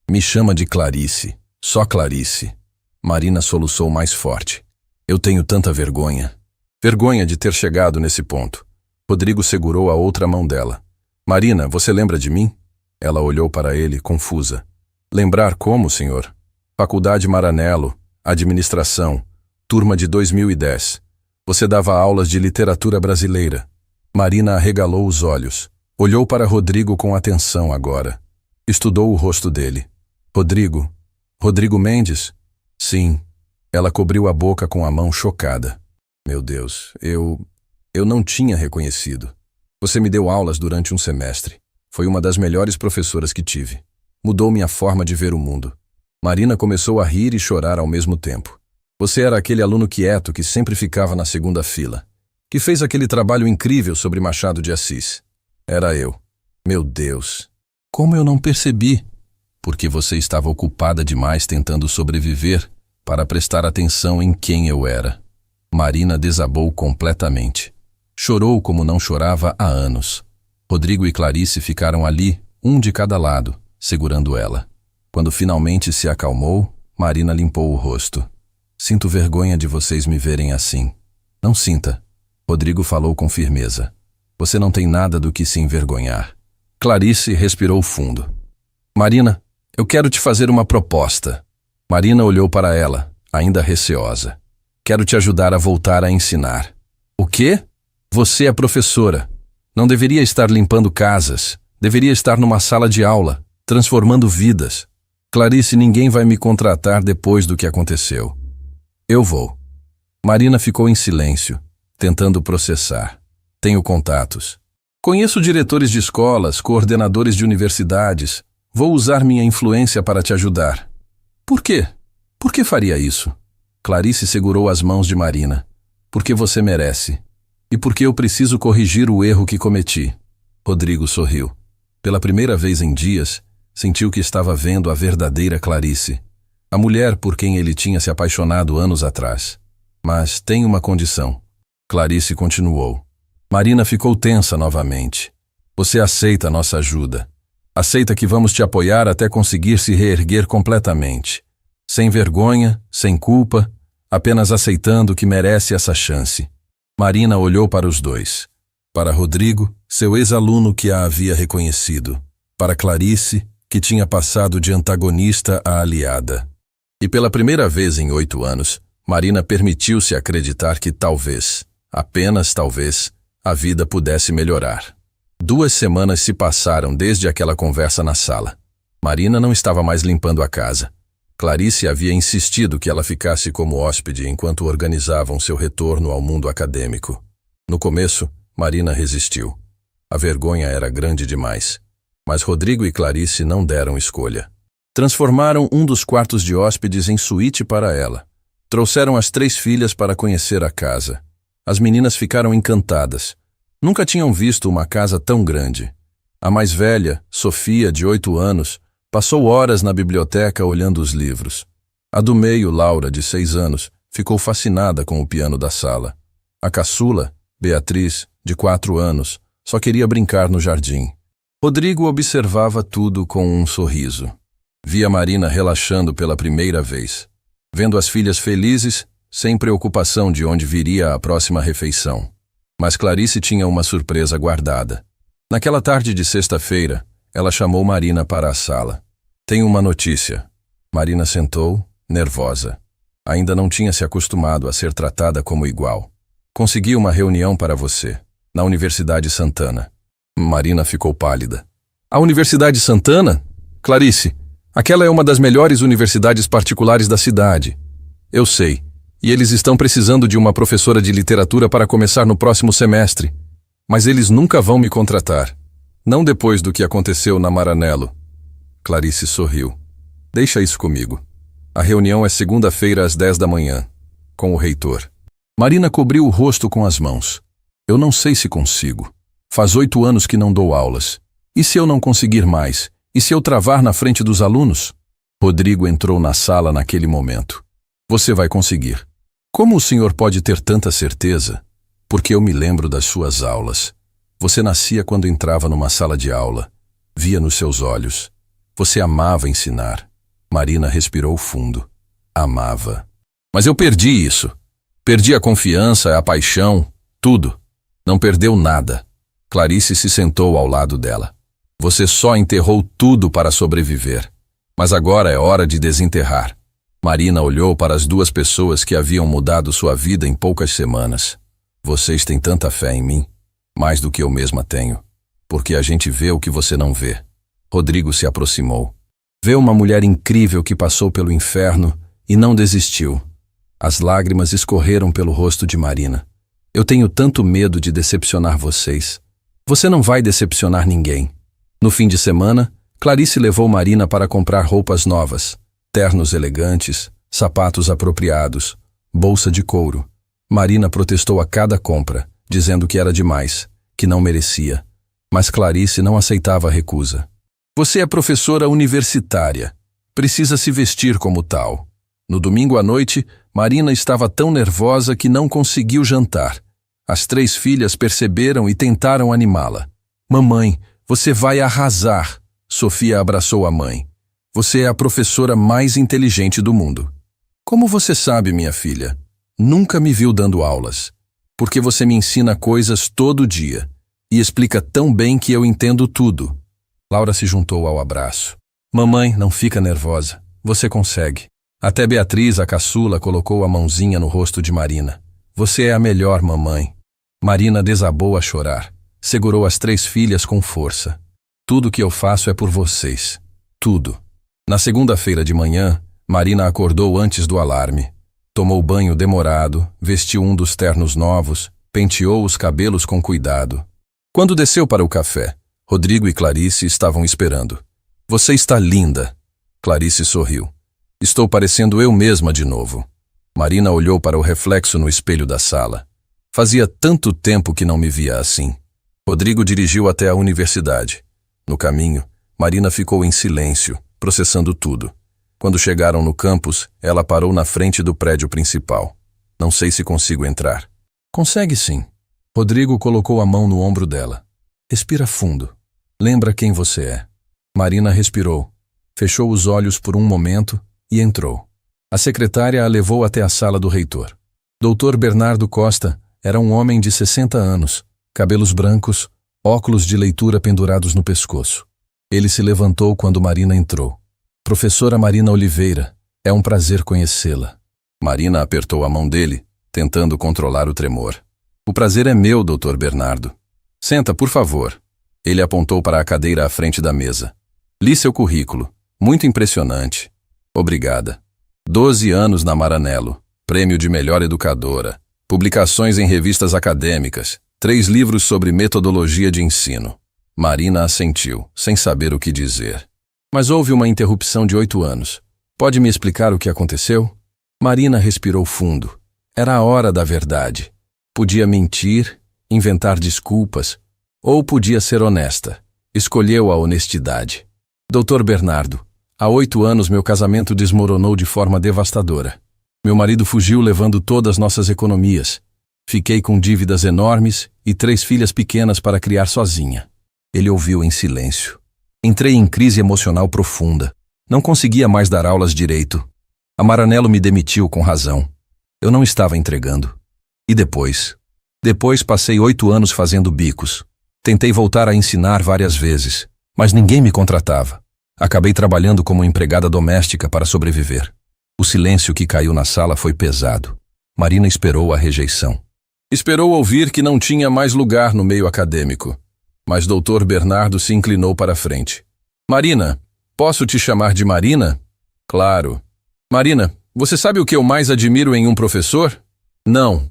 Speaker 1: Me chama de Clarice. Só Clarice. Marina soluçou mais forte. Eu tenho tanta vergonha. Vergonha de ter chegado nesse ponto. Rodrigo segurou a outra mão dela. Marina, você lembra de mim? Ela olhou para ele, confusa. Lembrar como, senhor? Faculdade Maranello, administração, turma de 2010. Você dava aulas de literatura brasileira. Marina arregalou os olhos. Olhou para Rodrigo com atenção agora. Estudou o rosto dele. Rodrigo? Rodrigo Mendes? Sim. Ela cobriu a boca com a mão chocada. Meu Deus, eu não tinha reconhecido. Você me deu aulas durante um semestre. Foi uma das melhores professoras que tive. Mudou minha forma de ver o mundo. Marina começou a rir e chorar ao mesmo tempo. Você era aquele aluno quieto que sempre ficava na segunda fila, que fez aquele trabalho incrível sobre Machado de Assis. Era eu. Meu Deus! Como eu não percebi? Porque você estava ocupada demais tentando sobreviver para prestar atenção em quem eu era. Marina desabou completamente. Chorou como não chorava há anos. Rodrigo e Clarice ficaram ali, um de cada lado, segurando ela. Quando finalmente se acalmou, Marina limpou o rosto. Sinto vergonha de vocês me verem assim. Não sinta. Rodrigo falou com firmeza. Você não tem nada do que se envergonhar. Clarice respirou fundo. Marina, eu quero te fazer uma proposta. Marina olhou para ela, ainda receosa. Quero te ajudar a voltar a ensinar. O quê? Você é professora. Não deveria estar limpando casas. Deveria estar numa sala de aula, transformando vidas. Clarice, ninguém vai me contratar depois do que aconteceu. Eu vou. Marina ficou em silêncio, tentando processar. Tenho contatos. Conheço diretores de escolas, coordenadores de universidades. Vou usar minha influência para te ajudar. Por quê? Por que faria isso? Clarice segurou as mãos de Marina. Porque você merece. E porque eu preciso corrigir o erro que cometi. Rodrigo sorriu. Pela primeira vez em dias, sentiu que estava vendo a verdadeira Clarice. A mulher por quem ele tinha se apaixonado anos atrás. Mas tem uma condição. Clarice continuou. Marina ficou tensa novamente. Você aceita a nossa ajuda. Aceita que vamos te apoiar até conseguir se reerguer completamente. Sem vergonha, sem culpa, apenas aceitando que merece essa chance. Marina olhou para os dois. Para Rodrigo, seu ex-aluno que a havia reconhecido. Para Clarice, que tinha passado de antagonista a aliada. E pela primeira vez em 8 anos, Marina permitiu-se acreditar que talvez, apenas talvez, a vida pudesse melhorar. 2 semanas se passaram desde aquela conversa na sala. Marina não estava mais limpando a casa. Clarice havia insistido que ela ficasse como hóspede enquanto organizavam seu retorno ao mundo acadêmico. No começo, Marina resistiu. A vergonha era grande demais. Mas Rodrigo e Clarice não deram escolha. Transformaram um dos quartos de hóspedes em suíte para ela. Trouxeram as 3 filhas para conhecer a casa. As meninas ficaram encantadas. Nunca tinham visto uma casa tão grande. A mais velha, Sofia, de 8 anos, passou horas na biblioteca olhando os livros. A do meio, Laura, de 6 anos, ficou fascinada com o piano da sala. A caçula, Beatriz, de 4 anos, só queria brincar no jardim. Rodrigo observava tudo com um sorriso. Via Marina relaxando pela primeira vez, vendo as filhas felizes, sem preocupação de onde viria a próxima refeição. Mas Clarice tinha uma surpresa guardada. Naquela tarde de sexta-feira, ela chamou Marina para a sala. Tenho uma notícia. Marina sentou, nervosa. Ainda não tinha se acostumado a ser tratada como igual. Consegui uma reunião para você, na Universidade Santana. Marina ficou pálida. A Universidade Santana? Clarice, aquela é uma das melhores universidades particulares da cidade. Eu sei. E eles estão precisando de uma professora de literatura para começar no próximo semestre. Mas eles nunca vão me contratar. Não depois do que aconteceu na Maranello. Clarice sorriu. Deixa isso comigo. A reunião é segunda-feira às 10 da manhã, com o reitor. Marina cobriu o rosto com as mãos. Eu não sei se consigo. Faz 8 anos que não dou aulas. E se eu não conseguir mais? E se eu travar na frente dos alunos? Rodrigo entrou na sala naquele momento. Você vai conseguir. Como o senhor pode ter tanta certeza? Porque eu me lembro das suas aulas. Você nascia quando entrava numa sala de aula. Via nos seus olhos. Você amava ensinar. Marina respirou fundo. Amava. Mas eu perdi isso. Perdi a confiança, a paixão, tudo. Não perdeu nada. Clarice se sentou ao lado dela. Você só enterrou tudo para sobreviver. Mas agora é hora de desenterrar. Marina olhou para as 2 pessoas que haviam mudado sua vida em poucas semanas. Vocês têm tanta fé em mim, mais do que eu mesma tenho, porque a gente vê o que você não vê. Rodrigo se aproximou. Vê uma mulher incrível que passou pelo inferno e não desistiu. As lágrimas escorreram pelo rosto de Marina. Eu tenho tanto medo de decepcionar vocês. Você não vai decepcionar ninguém. No fim de semana, Clarice levou Marina para comprar roupas novas. Ternos elegantes, sapatos apropriados, bolsa de couro. Marina protestou a cada compra, dizendo que era demais, que não merecia. Mas Clarice não aceitava a recusa. Você é professora universitária. Precisa se vestir como tal. No domingo à noite, Marina estava tão nervosa que não conseguiu jantar. As 3 filhas perceberam e tentaram animá-la. Mamãe, você vai arrasar. Sofia abraçou a mãe. Você é a professora mais inteligente do mundo. Como você sabe, minha filha? Nunca me viu dando aulas. Porque você me ensina coisas todo dia. E explica tão bem que eu entendo tudo. Laura se juntou ao abraço. Mamãe, não fica nervosa. Você consegue. Até Beatriz, a caçula, colocou a mãozinha no rosto de Marina. Você é a melhor mamãe. Marina desabou a chorar. Segurou as 3 filhas com força. Tudo que eu faço é por vocês. Tudo. Na segunda-feira de manhã, Marina acordou antes do alarme. Tomou banho demorado, vestiu um dos ternos novos, penteou os cabelos com cuidado. Quando desceu para o café, Rodrigo e Clarice estavam esperando. Você está linda. Clarice sorriu. Estou parecendo eu mesma de novo. Marina olhou para o reflexo no espelho da sala. Fazia tanto tempo que não me via assim. Rodrigo dirigiu até a universidade. No caminho, Marina ficou em silêncio, processando tudo. Quando chegaram no campus, ela parou na frente do prédio principal. Não sei se consigo entrar. Consegue sim. Rodrigo colocou a mão no ombro dela. Respira fundo. Lembra quem você é. Marina respirou. Fechou os olhos por um momento e entrou. A secretária a levou até a sala do reitor. Dr. Bernardo Costa era um homem de 60 anos, cabelos brancos, óculos de leitura pendurados no pescoço. Ele se levantou quando Marina entrou. Professora Marina Oliveira, é um prazer conhecê-la. Marina apertou a mão dele, tentando controlar o tremor. O prazer é meu, Dr. Bernardo. Senta, por favor. Ele apontou para a cadeira à frente da mesa. Li seu currículo. Muito impressionante. Obrigada. 12 anos na Maranello. Prêmio de melhor educadora. Publicações em revistas acadêmicas. 3 livros sobre metodologia de ensino. Marina assentiu, sem saber o que dizer. Mas houve uma interrupção de 8 anos. Pode me explicar o que aconteceu? Marina respirou fundo. Era a hora da verdade. Podia mentir, inventar desculpas, ou podia ser honesta. Escolheu a honestidade. Dr. Bernardo, há 8 anos meu casamento desmoronou de forma devastadora. Meu marido fugiu levando todas nossas economias. Fiquei com dívidas enormes e 3 filhas pequenas para criar sozinha. Ele ouviu em silêncio. Entrei em crise emocional profunda. Não conseguia mais dar aulas direito. A Maranello me demitiu com razão. Eu não estava entregando. E depois? Depois passei 8 anos fazendo bicos. Tentei voltar a ensinar várias vezes, mas ninguém me contratava. Acabei trabalhando como empregada doméstica para sobreviver. O silêncio que caiu na sala foi pesado. Marina esperou a rejeição. Esperou ouvir que não tinha mais lugar no meio acadêmico. Mas Dr. Bernardo se inclinou para a frente. Marina, posso te chamar de Marina? Claro. Marina, você sabe o que eu mais admiro em um professor? Não.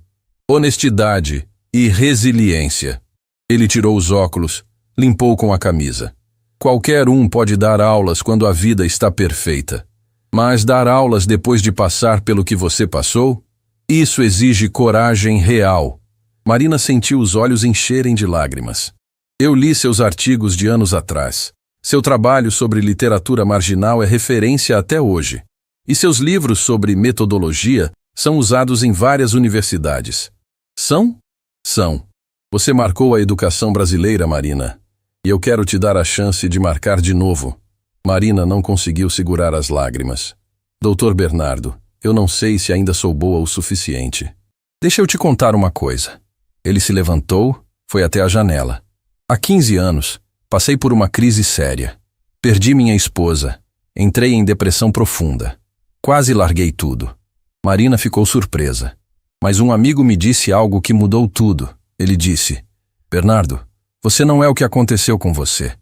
Speaker 1: Honestidade e resiliência. Ele tirou os óculos, limpou com a camisa. Qualquer um pode dar aulas quando a vida está perfeita. Mas dar aulas depois de passar pelo que você passou? Isso exige coragem real. Marina sentiu os olhos encherem de lágrimas. Eu li seus artigos de anos atrás. Seu trabalho sobre literatura marginal é referência até hoje. E seus livros sobre metodologia são usados em várias universidades. São? São. Você marcou a educação brasileira, Marina. E eu quero te dar a chance de marcar de novo. Marina não conseguiu segurar as lágrimas. Dr. Bernardo, eu não sei se ainda sou boa o suficiente. Deixa eu te contar uma coisa. Ele se levantou, foi até a janela. Há 15 anos, passei por uma crise séria. Perdi minha esposa. Entrei em depressão profunda. Quase larguei tudo. Marina ficou surpresa. Mas um amigo me disse algo que mudou tudo. Ele disse, Bernardo, você não é o que aconteceu com você.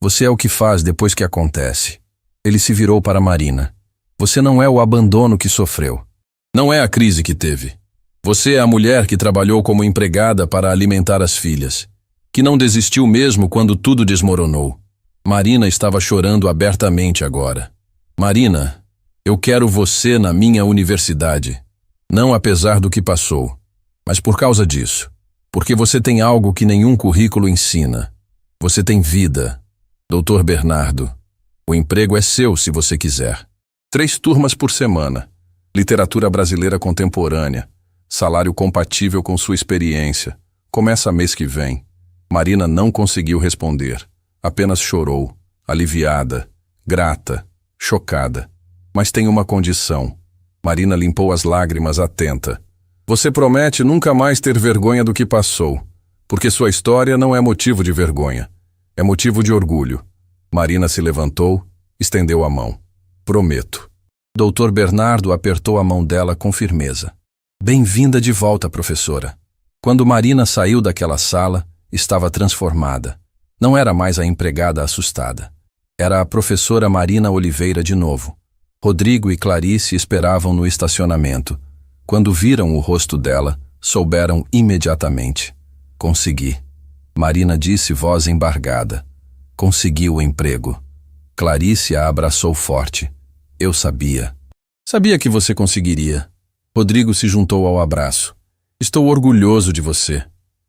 Speaker 1: Você é o que faz depois que acontece. Ele se virou para Marina. Você não é o abandono que sofreu. Não é a crise que teve. Você é a mulher que trabalhou como empregada para alimentar as filhas. Que não desistiu mesmo quando tudo desmoronou. Marina estava chorando abertamente agora. Marina, Eu quero você na minha universidade. Não apesar do que passou, mas por causa disso. Porque você tem algo que nenhum currículo ensina. Você tem vida. Dr. Bernardo, o emprego é seu se você quiser. 3 turmas por semana. Literatura brasileira contemporânea. Salário compatível com sua experiência. Começa mês que vem. Marina não conseguiu responder. Apenas chorou, aliviada, grata, chocada. Mas tem uma condição. Marina limpou as lágrimas atenta. Você promete nunca mais ter vergonha do que passou, porque sua história não é motivo de vergonha. É motivo de orgulho. Marina se levantou, estendeu a mão. Prometo. Dr. Bernardo apertou a mão dela com firmeza. Bem-vinda de volta, professora. Quando Marina saiu daquela sala, estava transformada. Não era mais a empregada assustada. Era a professora Marina Oliveira de novo. Rodrigo e Clarice esperavam no estacionamento. Quando viram o rosto dela, souberam imediatamente. Consegui. Marina disse, voz embargada. Consegui o emprego. Clarice a abraçou forte. Eu sabia. Sabia que você conseguiria. Rodrigo se juntou ao abraço. Estou orgulhoso de você.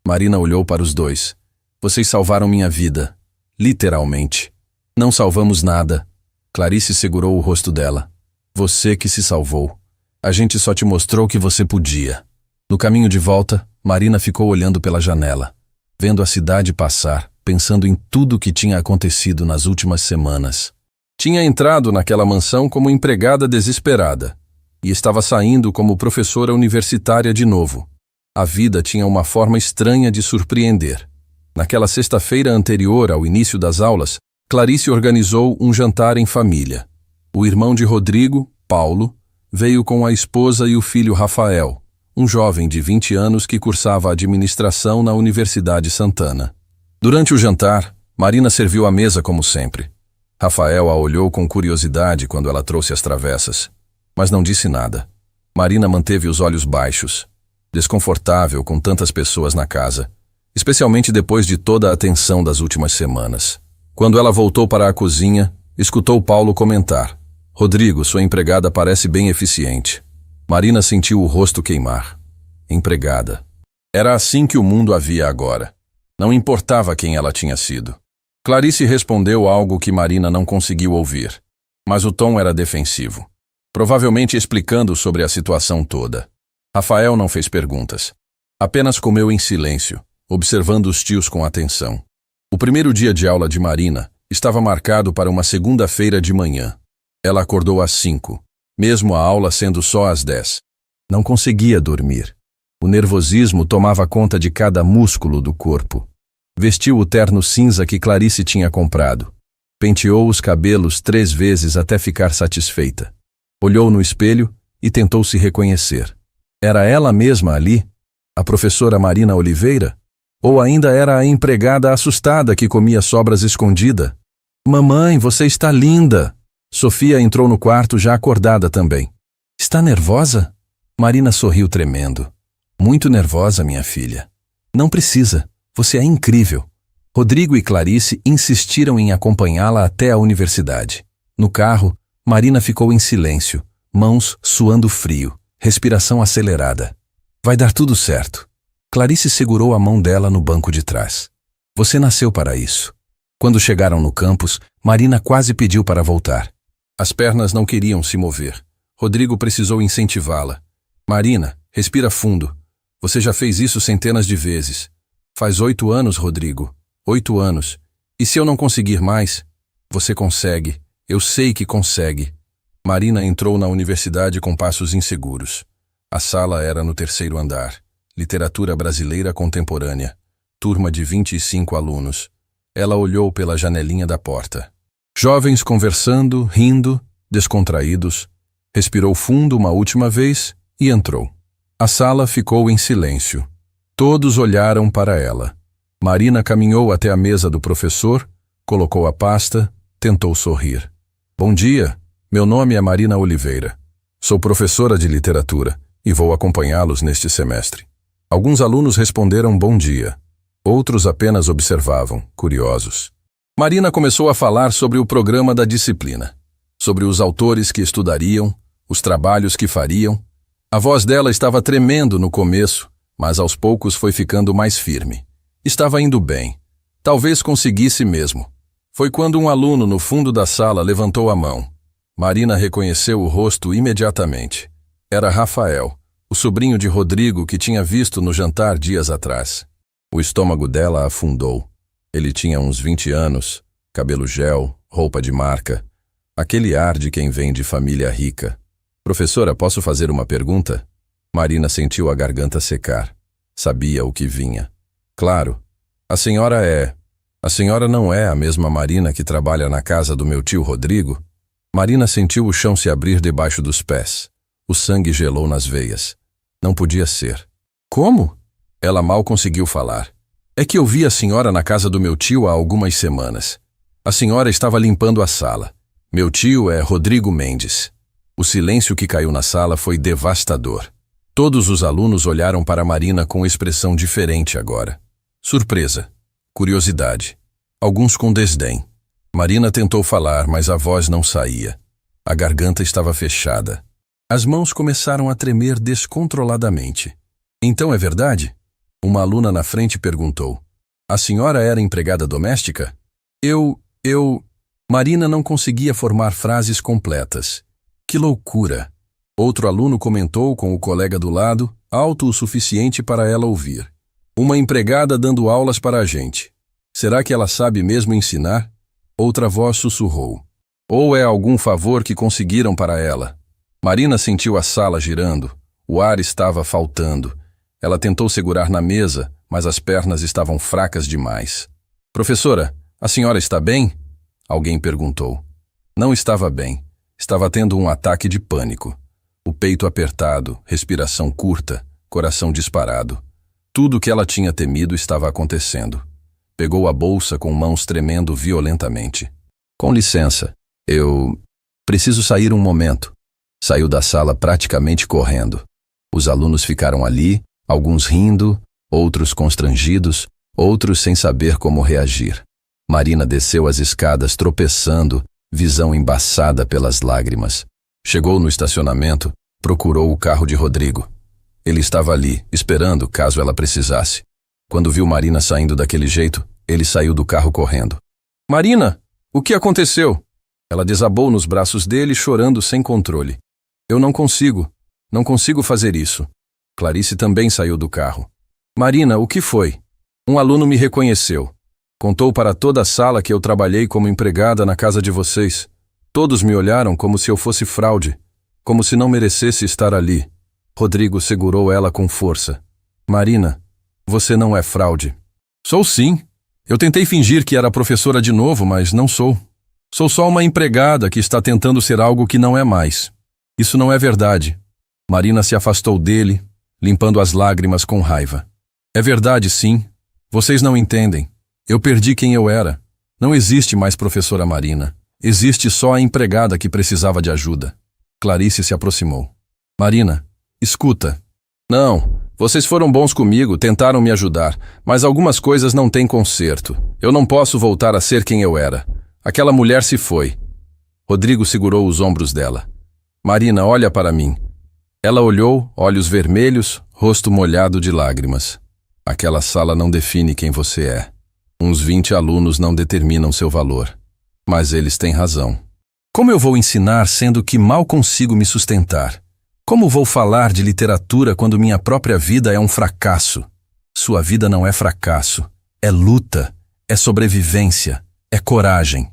Speaker 1: Marina olhou para os dois. Vocês salvaram minha vida. Literalmente. Não salvamos nada. Clarice segurou o rosto dela. Você que se salvou. A gente só te mostrou que você podia. No caminho de volta, Marina ficou olhando pela janela, vendo a cidade passar, pensando em tudo o que tinha acontecido nas últimas semanas. Tinha entrado naquela mansão como empregada desesperada e estava saindo como professora universitária de novo. A vida tinha uma forma estranha de surpreender. Naquela sexta-feira anterior ao início das aulas, Clarice organizou um jantar em família. O irmão de Rodrigo, Paulo, veio com a esposa e o filho Rafael, um jovem de 20 anos que cursava administração na Universidade Santana. Durante o jantar, Marina serviu a mesa como sempre. Rafael a olhou com curiosidade quando ela trouxe as travessas, mas não disse nada. Marina manteve os olhos baixos, desconfortável com tantas pessoas na casa, especialmente depois de toda a tensão das últimas semanas. Quando ela voltou para a cozinha, escutou Paulo comentar. Rodrigo, sua empregada parece bem eficiente. Marina sentiu o rosto queimar. Empregada. Era assim que o mundo a via agora. Não importava quem ela tinha sido. Clarice respondeu algo que Marina não conseguiu ouvir, mas o tom era defensivo, provavelmente explicando sobre a situação toda. Rafael não fez perguntas. Apenas comeu em silêncio, observando os tios com atenção. O primeiro dia de aula de Marina estava marcado para uma segunda-feira de manhã. Ela acordou às 5, mesmo a aula sendo só às 10. Não conseguia dormir. O nervosismo tomava conta de cada músculo do corpo. Vestiu o terno cinza que Clarice tinha comprado. Penteou os cabelos 3 vezes até ficar satisfeita. Olhou no espelho e tentou se reconhecer. Era ela mesma ali? A professora Marina Oliveira? Ou ainda era a empregada assustada que comia sobras escondida? Mamãe, você está linda! Sofia entrou no quarto já acordada também. Está nervosa? Marina sorriu tremendo. Muito nervosa, minha filha. Não precisa. Você é incrível. Rodrigo e Clarice insistiram em acompanhá-la até a universidade. No carro, Marina ficou em silêncio, mãos suando frio, respiração acelerada. Vai dar tudo certo. Clarice segurou a mão dela no banco de trás. Você nasceu para isso. Quando chegaram no campus, Marina quase pediu para voltar. As pernas não queriam se mover. Rodrigo precisou incentivá-la. Marina, respira fundo. Você já fez isso centenas de vezes. Faz 8 anos, Rodrigo. 8 anos. E se eu não conseguir mais? Você consegue. Eu sei que consegue. Marina entrou na universidade com passos inseguros. A sala era no 3º andar. Literatura brasileira contemporânea. Turma de 25 alunos. Ela olhou pela janelinha da porta. Jovens conversando, rindo, descontraídos. Respirou fundo uma última vez e entrou. A sala ficou em silêncio. Todos olharam para ela. Marina caminhou até a mesa do professor, colocou a pasta, tentou sorrir. Bom dia, meu nome é Marina Oliveira. Sou professora de literatura e vou acompanhá-los neste semestre. Alguns alunos responderam bom dia. Outros apenas observavam, curiosos. Marina começou a falar sobre o programa da disciplina, sobre os autores que estudariam, os trabalhos que fariam. A voz dela estava tremendo no começo, mas aos poucos foi ficando mais firme. Estava indo bem. Talvez conseguisse mesmo. Foi quando um aluno no fundo da sala levantou a mão. Marina reconheceu o rosto imediatamente. Era Rafael, o sobrinho de Rodrigo que tinha visto no jantar dias atrás. O estômago dela afundou. Ele tinha uns 20 anos, cabelo gel, roupa de marca. Aquele ar de quem vem de família rica. Professora, posso fazer uma pergunta? Marina sentiu a garganta secar. Sabia o que vinha. Claro. A senhora não é a mesma Marina que trabalha na casa do meu tio Rodrigo? Marina sentiu o chão se abrir debaixo dos pés. O sangue gelou nas veias. Não podia ser. Como? Ela mal conseguiu falar. É que eu vi a senhora na casa do meu tio há algumas semanas. A senhora estava limpando a sala. Meu tio é Rodrigo Mendes. O silêncio que caiu na sala foi devastador. Todos os alunos olharam para Marina com expressão diferente agora. Surpresa. Curiosidade. Alguns com desdém. Marina tentou falar, mas a voz não saía. A garganta estava fechada. As mãos começaram a tremer descontroladamente. Então é verdade? Uma aluna na frente perguntou. A senhora era empregada doméstica? Marina não conseguia formar frases completas. Que loucura! Outro aluno comentou com o colega do lado, alto o suficiente para ela ouvir. Uma empregada dando aulas para a gente. Será que ela sabe mesmo ensinar? Outra voz sussurrou. Ou é algum favor que conseguiram para ela? Marina sentiu a sala girando. O ar estava faltando. Ela tentou segurar na mesa, mas as pernas estavam fracas demais. Professora, a senhora está bem? Alguém perguntou. Não estava bem. Estava tendo um ataque de pânico. O peito apertado, respiração curta, coração disparado. Tudo o que ela tinha temido estava acontecendo. Pegou a bolsa com mãos tremendo violentamente. Com licença, eu preciso sair um momento. Saiu da sala praticamente correndo. Os alunos ficaram ali, alguns rindo, outros constrangidos, outros sem saber como reagir. Marina desceu as escadas tropeçando, visão embaçada pelas lágrimas. Chegou no estacionamento, procurou o carro de Rodrigo. Ele estava ali, esperando caso ela precisasse. Quando viu Marina saindo daquele jeito, ele saiu do carro correndo. Marina, o que aconteceu? Ela desabou nos braços dele, chorando sem controle. Eu não consigo fazer isso. Clarice também saiu do carro. Marina, o que foi? Um aluno me reconheceu. Contou para toda a sala que eu trabalhei como empregada na casa de vocês. Todos me olharam como se eu fosse fraude, como se não merecesse estar ali. Rodrigo segurou ela com força. Marina, você não é fraude. Sou sim. Eu tentei fingir que era professora de novo, mas não sou. Sou só uma empregada que está tentando ser algo que não é mais. Isso não é verdade. Marina se afastou dele, limpando as lágrimas com raiva. É verdade, sim. Vocês não entendem. Eu perdi quem eu era. Não existe mais professora Marina. Existe só a empregada que precisava de ajuda. Clarice se aproximou. Marina, escuta. Não, vocês foram bons comigo, tentaram me ajudar, mas algumas coisas não têm conserto. Eu não posso voltar a ser quem eu era. Aquela mulher se foi. Rodrigo segurou os ombros dela. Marina, olha para mim. Ela olhou, olhos vermelhos, rosto molhado de lágrimas. Aquela sala não define quem você é. Uns 20 alunos não determinam seu valor. Mas eles têm razão. Como eu vou ensinar sendo que mal consigo me sustentar? Como vou falar de literatura quando minha própria vida é um fracasso? Sua vida não é fracasso. É luta. É sobrevivência. É coragem.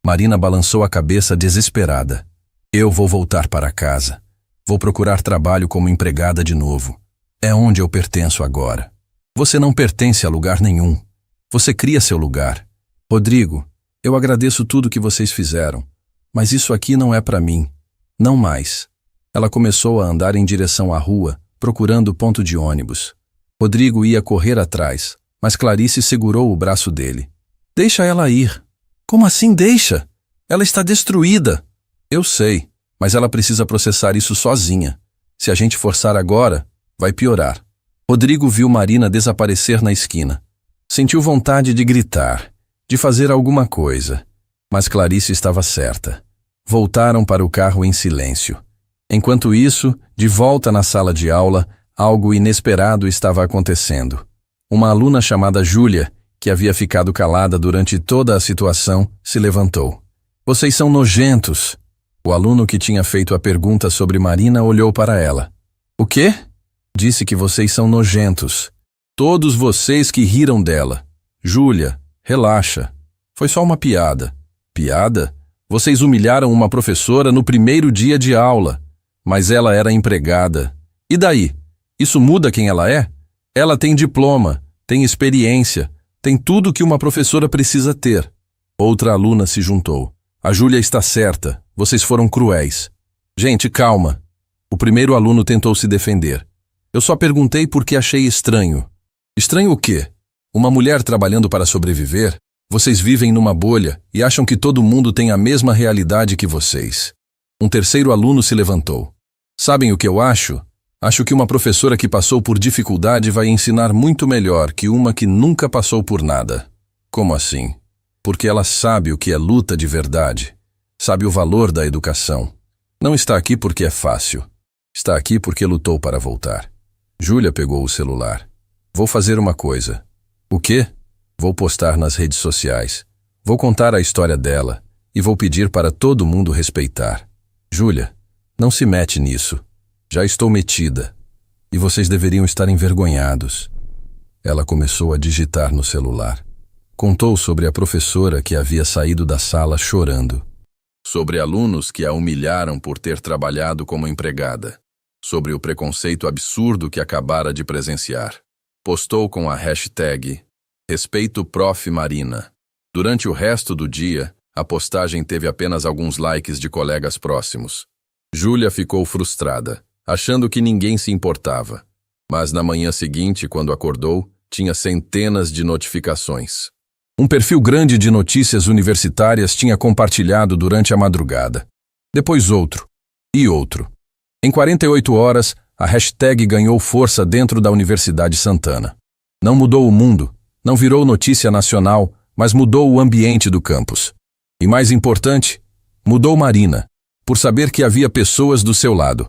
Speaker 1: Marina balançou a cabeça desesperada. Eu vou voltar para casa. Vou procurar trabalho como empregada de novo. É onde eu pertenço agora. Você não pertence a lugar nenhum. Você cria seu lugar. Rodrigo, eu agradeço tudo que vocês fizeram, mas isso aqui não é para mim. Não mais. Ela começou a andar em direção à rua, procurando o ponto de ônibus. Rodrigo ia correr atrás, mas Clarice segurou o braço dele. Deixa ela ir. Como assim deixa? Ela está destruída. Eu sei, mas ela precisa processar isso sozinha. Se a gente forçar agora, vai piorar. Rodrigo viu Marina desaparecer na esquina. Sentiu vontade de gritar, de fazer alguma coisa, mas Clarice estava certa. Voltaram para o carro em silêncio. Enquanto isso, de volta na sala de aula, algo inesperado estava acontecendo. Uma aluna chamada Júlia, que havia ficado calada durante toda a situação, se levantou. Vocês são nojentos. O aluno que tinha feito a pergunta sobre Marina olhou para ela. O quê? Disse que vocês são nojentos. Todos vocês que riram dela. Júlia, relaxa. Foi só uma piada. Piada? Vocês humilharam uma professora no primeiro dia de aula. Mas ela era empregada. E daí? Isso muda quem ela é? Ela tem diploma, tem experiência, tem tudo que uma professora precisa ter. Outra aluna se juntou. A Júlia está certa. Vocês foram cruéis. Gente, calma. O primeiro aluno tentou se defender. Eu só perguntei porque achei estranho. Estranho o quê? Uma mulher trabalhando para sobreviver? Vocês vivem numa bolha e acham que todo mundo tem a mesma realidade que vocês. Um terceiro aluno se levantou. Sabem o que eu acho? Acho que uma professora que passou por dificuldade vai ensinar muito melhor que uma que nunca passou por nada. Como assim? Porque ela sabe o que é luta de verdade. Sabe o valor da educação. Não está aqui porque é fácil. Está aqui porque lutou para voltar. Júlia pegou o celular. Vou fazer uma coisa. O quê? Vou postar nas redes sociais. Vou contar a história dela e vou pedir para todo mundo respeitar. Júlia, não se mete nisso. Já estou metida. E vocês deveriam estar envergonhados. Ela começou a digitar no celular. Contou sobre a professora que havia saído da sala chorando. Sobre alunos que a humilharam por ter trabalhado como empregada. Sobre o preconceito absurdo que acabara de presenciar. Postou com a hashtag Respeito Prof. Marina. Durante o resto do dia, a postagem teve apenas alguns likes de colegas próximos. Júlia ficou frustrada, achando que ninguém se importava. Mas na manhã seguinte, quando acordou, tinha centenas de notificações. Um perfil grande de notícias universitárias tinha compartilhado durante a madrugada. Depois outro. E outro. Em 48 horas, a hashtag ganhou força dentro da Universidade Santana. Não mudou o mundo, não virou notícia nacional, mas mudou o ambiente do campus. E mais importante, mudou Marina, por saber que havia pessoas do seu lado.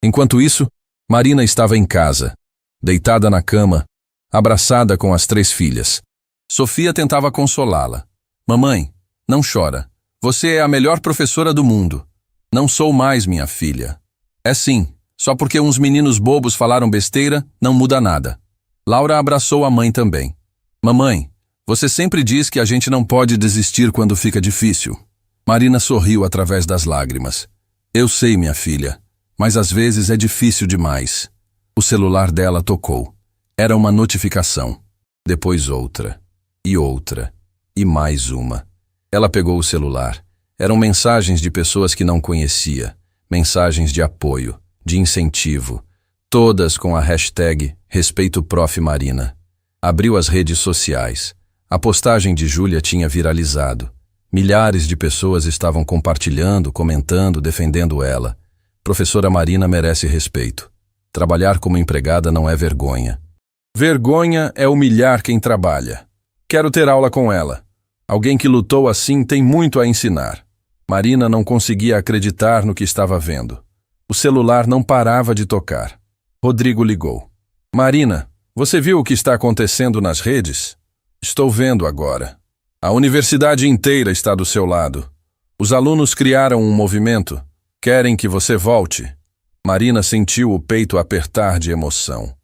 Speaker 1: Enquanto isso, Marina estava em casa, deitada na cama, abraçada com as 3 filhas. Sofia tentava consolá-la. Mamãe, não chora. Você é a melhor professora do mundo. Não sou mais minha filha. É sim, só porque uns meninos bobos falaram besteira, não muda nada. Laura abraçou a mãe também. Mamãe, você sempre diz que a gente não pode desistir quando fica difícil. Marina sorriu através das lágrimas. Eu sei, minha filha, mas às vezes é difícil demais. O celular dela tocou. Era uma notificação. Depois outra. E outra. E mais uma. Ela pegou o celular. Eram mensagens de pessoas que não conhecia. Mensagens de apoio, de incentivo. Todas com a hashtag Respeito Prof. Marina. Abriu as redes sociais. A postagem de Júlia tinha viralizado. Milhares de pessoas estavam compartilhando, comentando, defendendo ela. Professora Marina merece respeito. Trabalhar como empregada não é vergonha. Vergonha é humilhar quem trabalha. Quero ter aula com ela. Alguém que lutou assim tem muito a ensinar. Marina não conseguia acreditar no que estava vendo. O celular não parava de tocar. Rodrigo ligou. Marina, você viu o que está acontecendo nas redes? Estou vendo agora. A universidade inteira está do seu lado. Os alunos criaram um movimento. Querem que você volte. Marina sentiu o peito apertar de emoção.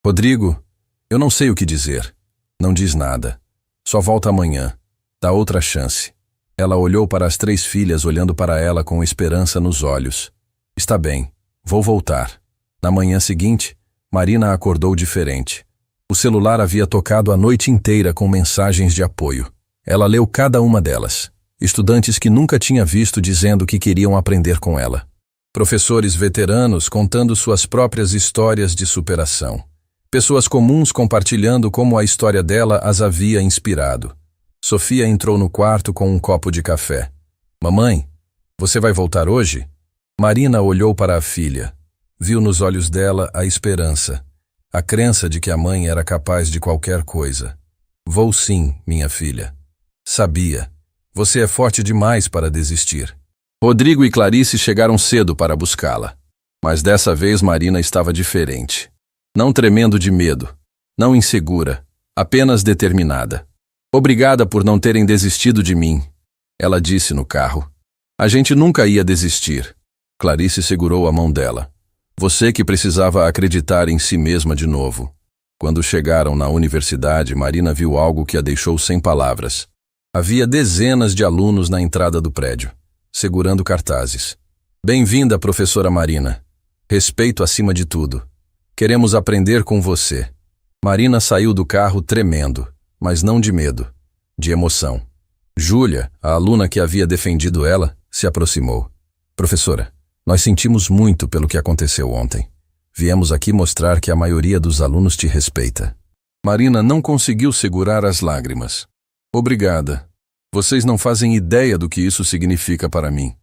Speaker 1: Rodrigo, eu não sei o que dizer. Não diz nada. Só volta amanhã. Dá outra chance. Ela olhou para as 3 filhas olhando para ela com esperança nos olhos. Está bem, vou voltar. Na manhã seguinte, Marina acordou diferente. O celular havia tocado a noite inteira com mensagens de apoio. Ela leu cada uma delas. Estudantes que nunca tinha visto dizendo que queriam aprender com ela. Professores veteranos contando suas próprias histórias de superação. Pessoas comuns compartilhando como a história dela as havia inspirado. Sofia entrou no quarto com um copo de café. Mamãe, você vai voltar hoje? Marina olhou para a filha. Viu nos olhos dela a esperança. A crença de que a mãe era capaz de qualquer coisa. Vou sim, minha filha. Sabia. Você é forte demais para desistir. Rodrigo e Clarice chegaram cedo para buscá-la. Mas dessa vez Marina estava diferente. Não tremendo de medo, não insegura, apenas determinada. Obrigada por não terem desistido de mim, ela disse no carro. A gente nunca ia desistir. Clarice segurou a mão dela. Você que precisava acreditar em si mesma de novo. Quando chegaram na universidade, Marina viu algo que a deixou sem palavras. Havia dezenas de alunos na entrada do prédio, segurando cartazes. Bem-vinda, professora Marina. Respeito acima de tudo. Queremos aprender com você. Marina saiu do carro tremendo, mas não de medo, de emoção. Júlia, a aluna que havia defendido ela, se aproximou. Professora, nós sentimos muito pelo que aconteceu ontem. Viemos aqui mostrar que a maioria dos alunos te respeita. Marina não conseguiu segurar as lágrimas. Obrigada. Vocês não fazem ideia do que isso significa para mim.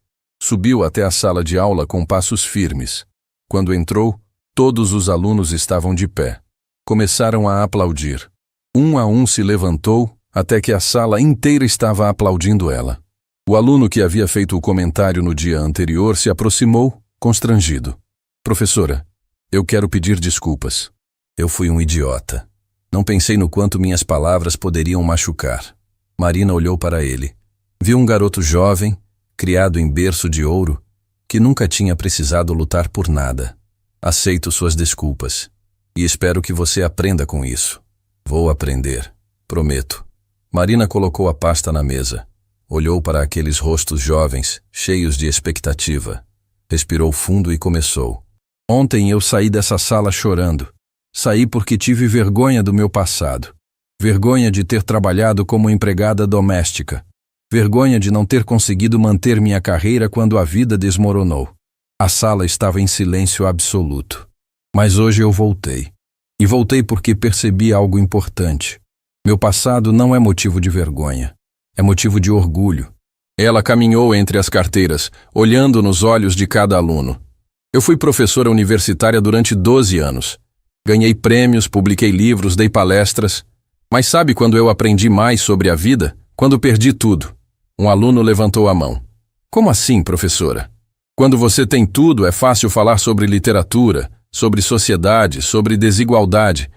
Speaker 1: Subiu até a sala de aula com passos firmes. Quando entrou, todos os alunos estavam de pé. Começaram a aplaudir. Um a um se levantou, até que a sala inteira estava aplaudindo ela. O aluno que havia feito o comentário no dia anterior se aproximou, constrangido. Professora, eu quero pedir desculpas. Eu fui um idiota. Não pensei no quanto minhas palavras poderiam machucar. Marina olhou para ele. Viu um garoto jovem, criado em berço de ouro, que nunca tinha precisado lutar por nada. Aceito suas desculpas. E espero que você aprenda com isso. Vou aprender. Prometo. Marina colocou a pasta na mesa. Olhou para aqueles rostos jovens, cheios de expectativa. Respirou fundo e começou. Ontem eu saí dessa sala chorando. Saí porque tive vergonha do meu passado. Vergonha de ter trabalhado como empregada doméstica. Vergonha de não ter conseguido manter minha carreira quando a vida desmoronou. A sala estava em silêncio absoluto. Mas hoje eu voltei. E voltei porque percebi algo importante. Meu passado não é motivo de vergonha. É motivo de orgulho. Ela caminhou entre as carteiras, olhando nos olhos de cada aluno. Eu fui professora universitária durante 12 anos. Ganhei prêmios, publiquei livros, dei palestras. Mas sabe quando eu aprendi mais sobre a vida? Quando perdi tudo. Um aluno levantou a mão. Como assim, professora? Quando você tem tudo, é fácil falar sobre literatura, sobre sociedade, sobre desigualdade.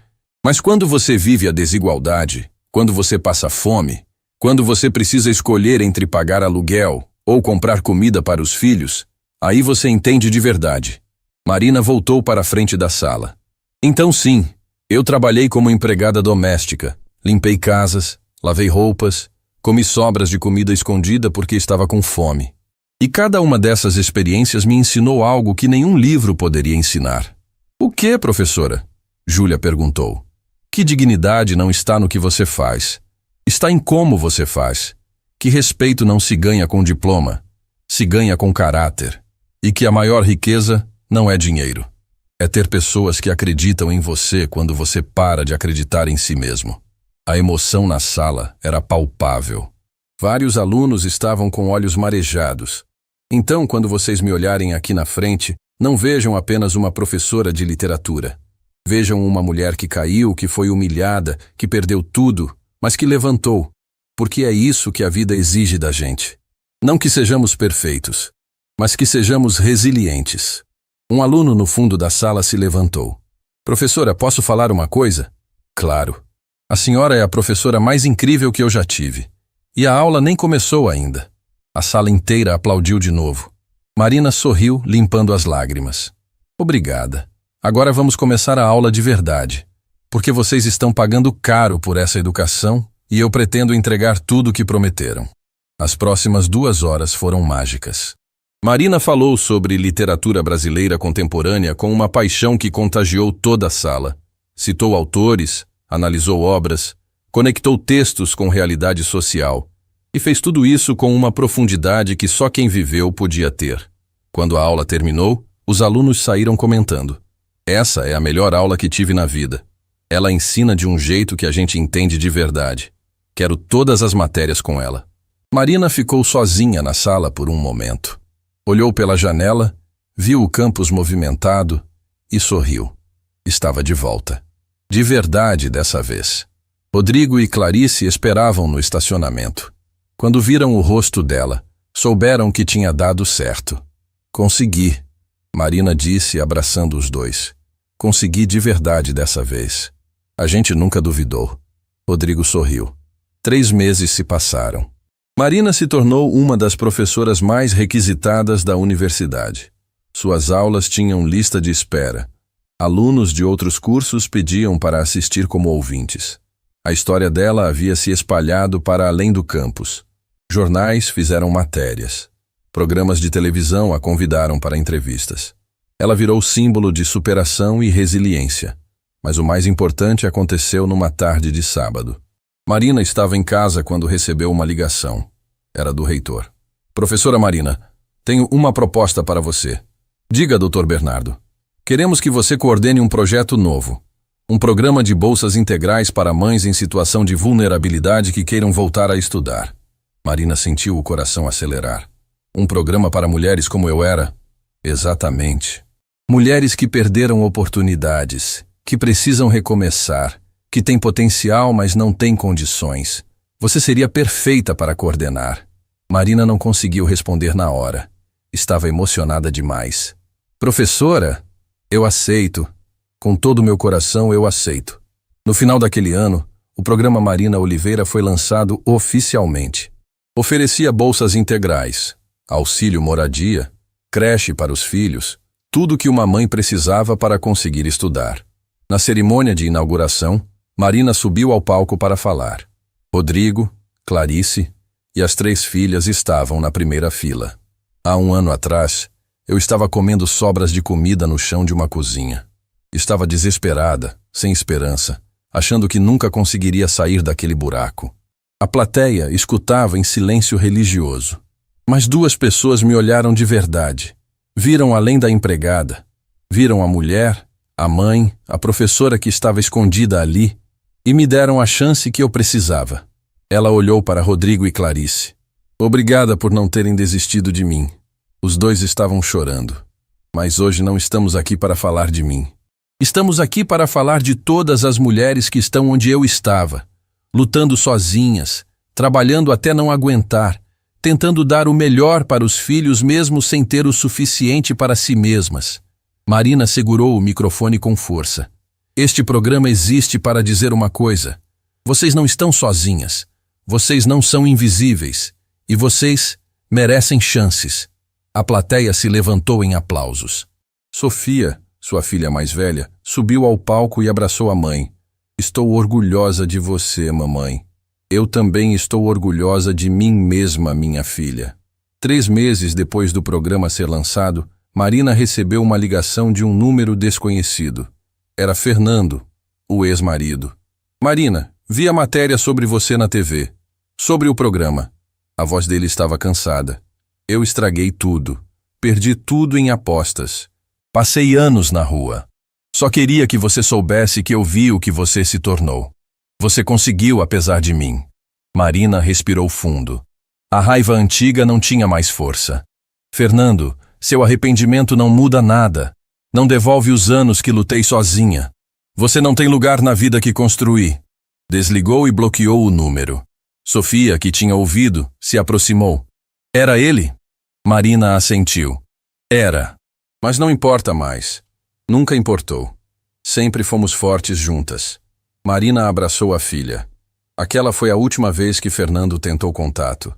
Speaker 1: Mas quando você vive a desigualdade, quando você passa fome, quando você precisa escolher entre pagar aluguel ou comprar comida para os filhos, aí você entende de verdade. Marina voltou para a frente da sala. Então sim, eu trabalhei como empregada doméstica, limpei casas, lavei roupas, comi sobras de comida escondida porque estava com fome. E cada uma dessas experiências me ensinou algo que nenhum livro poderia ensinar. O que, professora? Júlia perguntou. Que dignidade não está no que você faz? Está em como você faz. Que respeito não se ganha com diploma, se ganha com caráter. E que a maior riqueza não é dinheiro. É ter pessoas que acreditam em você quando você para de acreditar em si mesmo. A emoção na sala era palpável. Vários alunos estavam com olhos marejados. Então, quando vocês me olharem aqui na frente, não vejam apenas uma professora de literatura. Vejam uma mulher que caiu, que foi humilhada, que perdeu tudo, mas que levantou, porque é isso que a vida exige da gente. Não que sejamos perfeitos, mas que sejamos resilientes. Um aluno no fundo da sala se levantou. Professora, posso falar uma coisa? Claro. A senhora é a professora mais incrível que eu já tive. E a aula nem começou ainda. A sala inteira aplaudiu de novo. Marina sorriu, limpando as lágrimas. Obrigada. Agora vamos começar a aula de verdade. Porque vocês estão pagando caro por essa educação e eu pretendo entregar tudo o que prometeram. As próximas 2 horas foram mágicas. Marina falou sobre literatura brasileira contemporânea com uma paixão que contagiou toda a sala. Citou autores, analisou obras, conectou textos com realidade social e fez tudo isso com uma profundidade que só quem viveu podia ter. Quando a aula terminou, os alunos saíram comentando. Essa é a melhor aula que tive na vida. Ela ensina de um jeito que a gente entende de verdade. Quero todas as matérias com ela. Marina ficou sozinha na sala por um momento. Olhou pela janela, viu o campus movimentado e sorriu. Estava de volta. De verdade dessa vez. Rodrigo e Clarice esperavam no estacionamento. Quando viram o rosto dela, Souberam que tinha dado certo. Consegui, Marina disse, abraçando os dois. Consegui de verdade dessa vez. A gente nunca duvidou. Rodrigo sorriu. 3 meses se passaram. Marina se tornou uma das professoras mais requisitadas da universidade. Suas aulas tinham lista de espera. Alunos de outros cursos pediam para assistir como ouvintes. A história dela havia se espalhado para além do campus. Jornais fizeram matérias. Programas de televisão a convidaram para entrevistas. Ela virou símbolo de superação e resiliência. Mas o mais importante aconteceu numa tarde de sábado. Marina estava em casa quando recebeu uma ligação. Era do reitor. Professora Marina, tenho uma proposta para você. Diga, Dr. Bernardo. Queremos que você coordene um projeto novo. Um programa de bolsas integrais para mães em situação de vulnerabilidade que queiram voltar a estudar. Marina sentiu o coração acelerar. Um programa para mulheres como eu era? Exatamente. Mulheres que perderam oportunidades, que precisam recomeçar, que têm potencial, mas não têm condições. Você seria perfeita para coordenar. Marina não conseguiu responder na hora. Estava emocionada demais. Professora, eu aceito. Com todo o meu coração, eu aceito. No final daquele ano, o programa Marina Oliveira foi lançado oficialmente. Oferecia bolsas integrais, auxílio moradia, creche para os filhos, tudo que uma mãe precisava para conseguir estudar. Na cerimônia de inauguração, Marina subiu ao palco para falar. Rodrigo, Clarice e as 3 filhas estavam na primeira fila. Há 1 ano atrás, eu estava comendo sobras de comida no chão de uma cozinha. Estava desesperada, sem esperança, achando que nunca conseguiria sair daquele buraco. A plateia escutava em silêncio religioso. Mas 2 pessoas me olharam de verdade. Viram além da empregada. Viram a mulher, a mãe, a professora que estava escondida ali e me deram a chance que eu precisava. Ela olhou para Rodrigo e Clarice. Obrigada por não terem desistido de mim. Os 2 estavam chorando. Mas hoje não estamos aqui para falar de mim. Estamos aqui para falar de todas as mulheres que estão onde eu estava, lutando sozinhas, trabalhando até não aguentar, tentando dar o melhor para os filhos mesmo sem ter o suficiente para si mesmas. Marina segurou o microfone com força. Este programa existe para dizer uma coisa. Vocês não estão sozinhas. Vocês não são invisíveis. E vocês merecem chances. A plateia se levantou em aplausos. Sofia, sua filha mais velha, subiu ao palco e abraçou a mãe. Estou orgulhosa de você, mamãe. Eu também estou orgulhosa de mim mesma, minha filha. 3 meses depois do programa ser lançado, Marina recebeu uma ligação de um número desconhecido. Era Fernando, o ex-marido. Marina, vi a matéria sobre você na TV. Sobre o programa. A voz dele estava cansada. Eu estraguei tudo. Perdi tudo em apostas. Passei anos na rua. Só queria que você soubesse que eu vi o que você se tornou. Você conseguiu apesar de mim. Marina respirou fundo. A raiva antiga não tinha mais força. Fernando, seu arrependimento não muda nada. Não devolve os anos que lutei sozinha. Você não tem lugar na vida que construí. Desligou e bloqueou o número. Sofia, que tinha ouvido, se aproximou. Era ele? Marina assentiu. Era. Mas não importa mais. Nunca importou. Sempre fomos fortes juntas. Marina abraçou a filha. Aquela foi a última vez que Fernando tentou contato.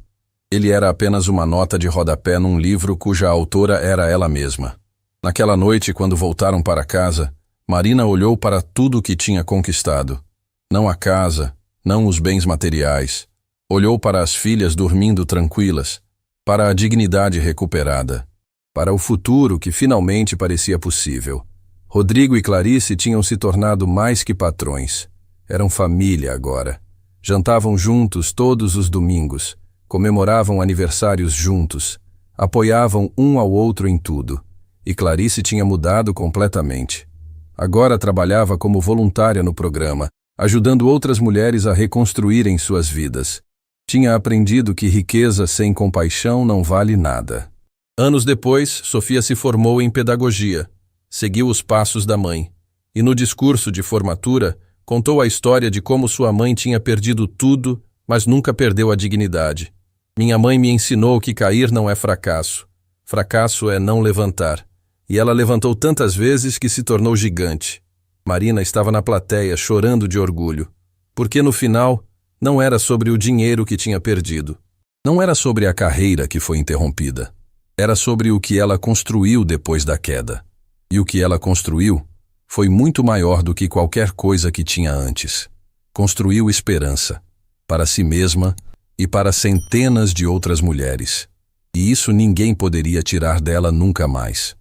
Speaker 1: Ele era apenas uma nota de rodapé num livro cuja autora era ela mesma. Naquela noite, quando voltaram para casa, Marina olhou para tudo o que tinha conquistado. Não a casa, não os bens materiais. Olhou para as filhas dormindo tranquilas, para a dignidade recuperada, para o futuro que finalmente parecia possível. Rodrigo e Clarice tinham se tornado mais que patrões. Eram família agora. Jantavam juntos todos os domingos, comemoravam aniversários juntos, apoiavam um ao outro em tudo. E Clarice tinha mudado completamente. Agora trabalhava como voluntária no programa, ajudando outras mulheres a reconstruírem suas vidas. Tinha aprendido que riqueza sem compaixão não vale nada. Anos depois, Sofia se formou em pedagogia, seguiu os passos da mãe, e no discurso de formatura contou a história de como sua mãe tinha perdido tudo, mas nunca perdeu a dignidade. Minha mãe me ensinou que cair não é fracasso. Fracasso é não levantar. E ela levantou tantas vezes que se tornou gigante. Marina estava na plateia, chorando de orgulho. Porque no final, não era sobre o dinheiro que tinha perdido. Não era sobre a carreira que foi interrompida. Era sobre o que ela construiu depois da queda. E o que ela construiu foi muito maior do que qualquer coisa que tinha antes. Construiu esperança, para si mesma e para centenas de outras mulheres. E isso ninguém poderia tirar dela nunca mais.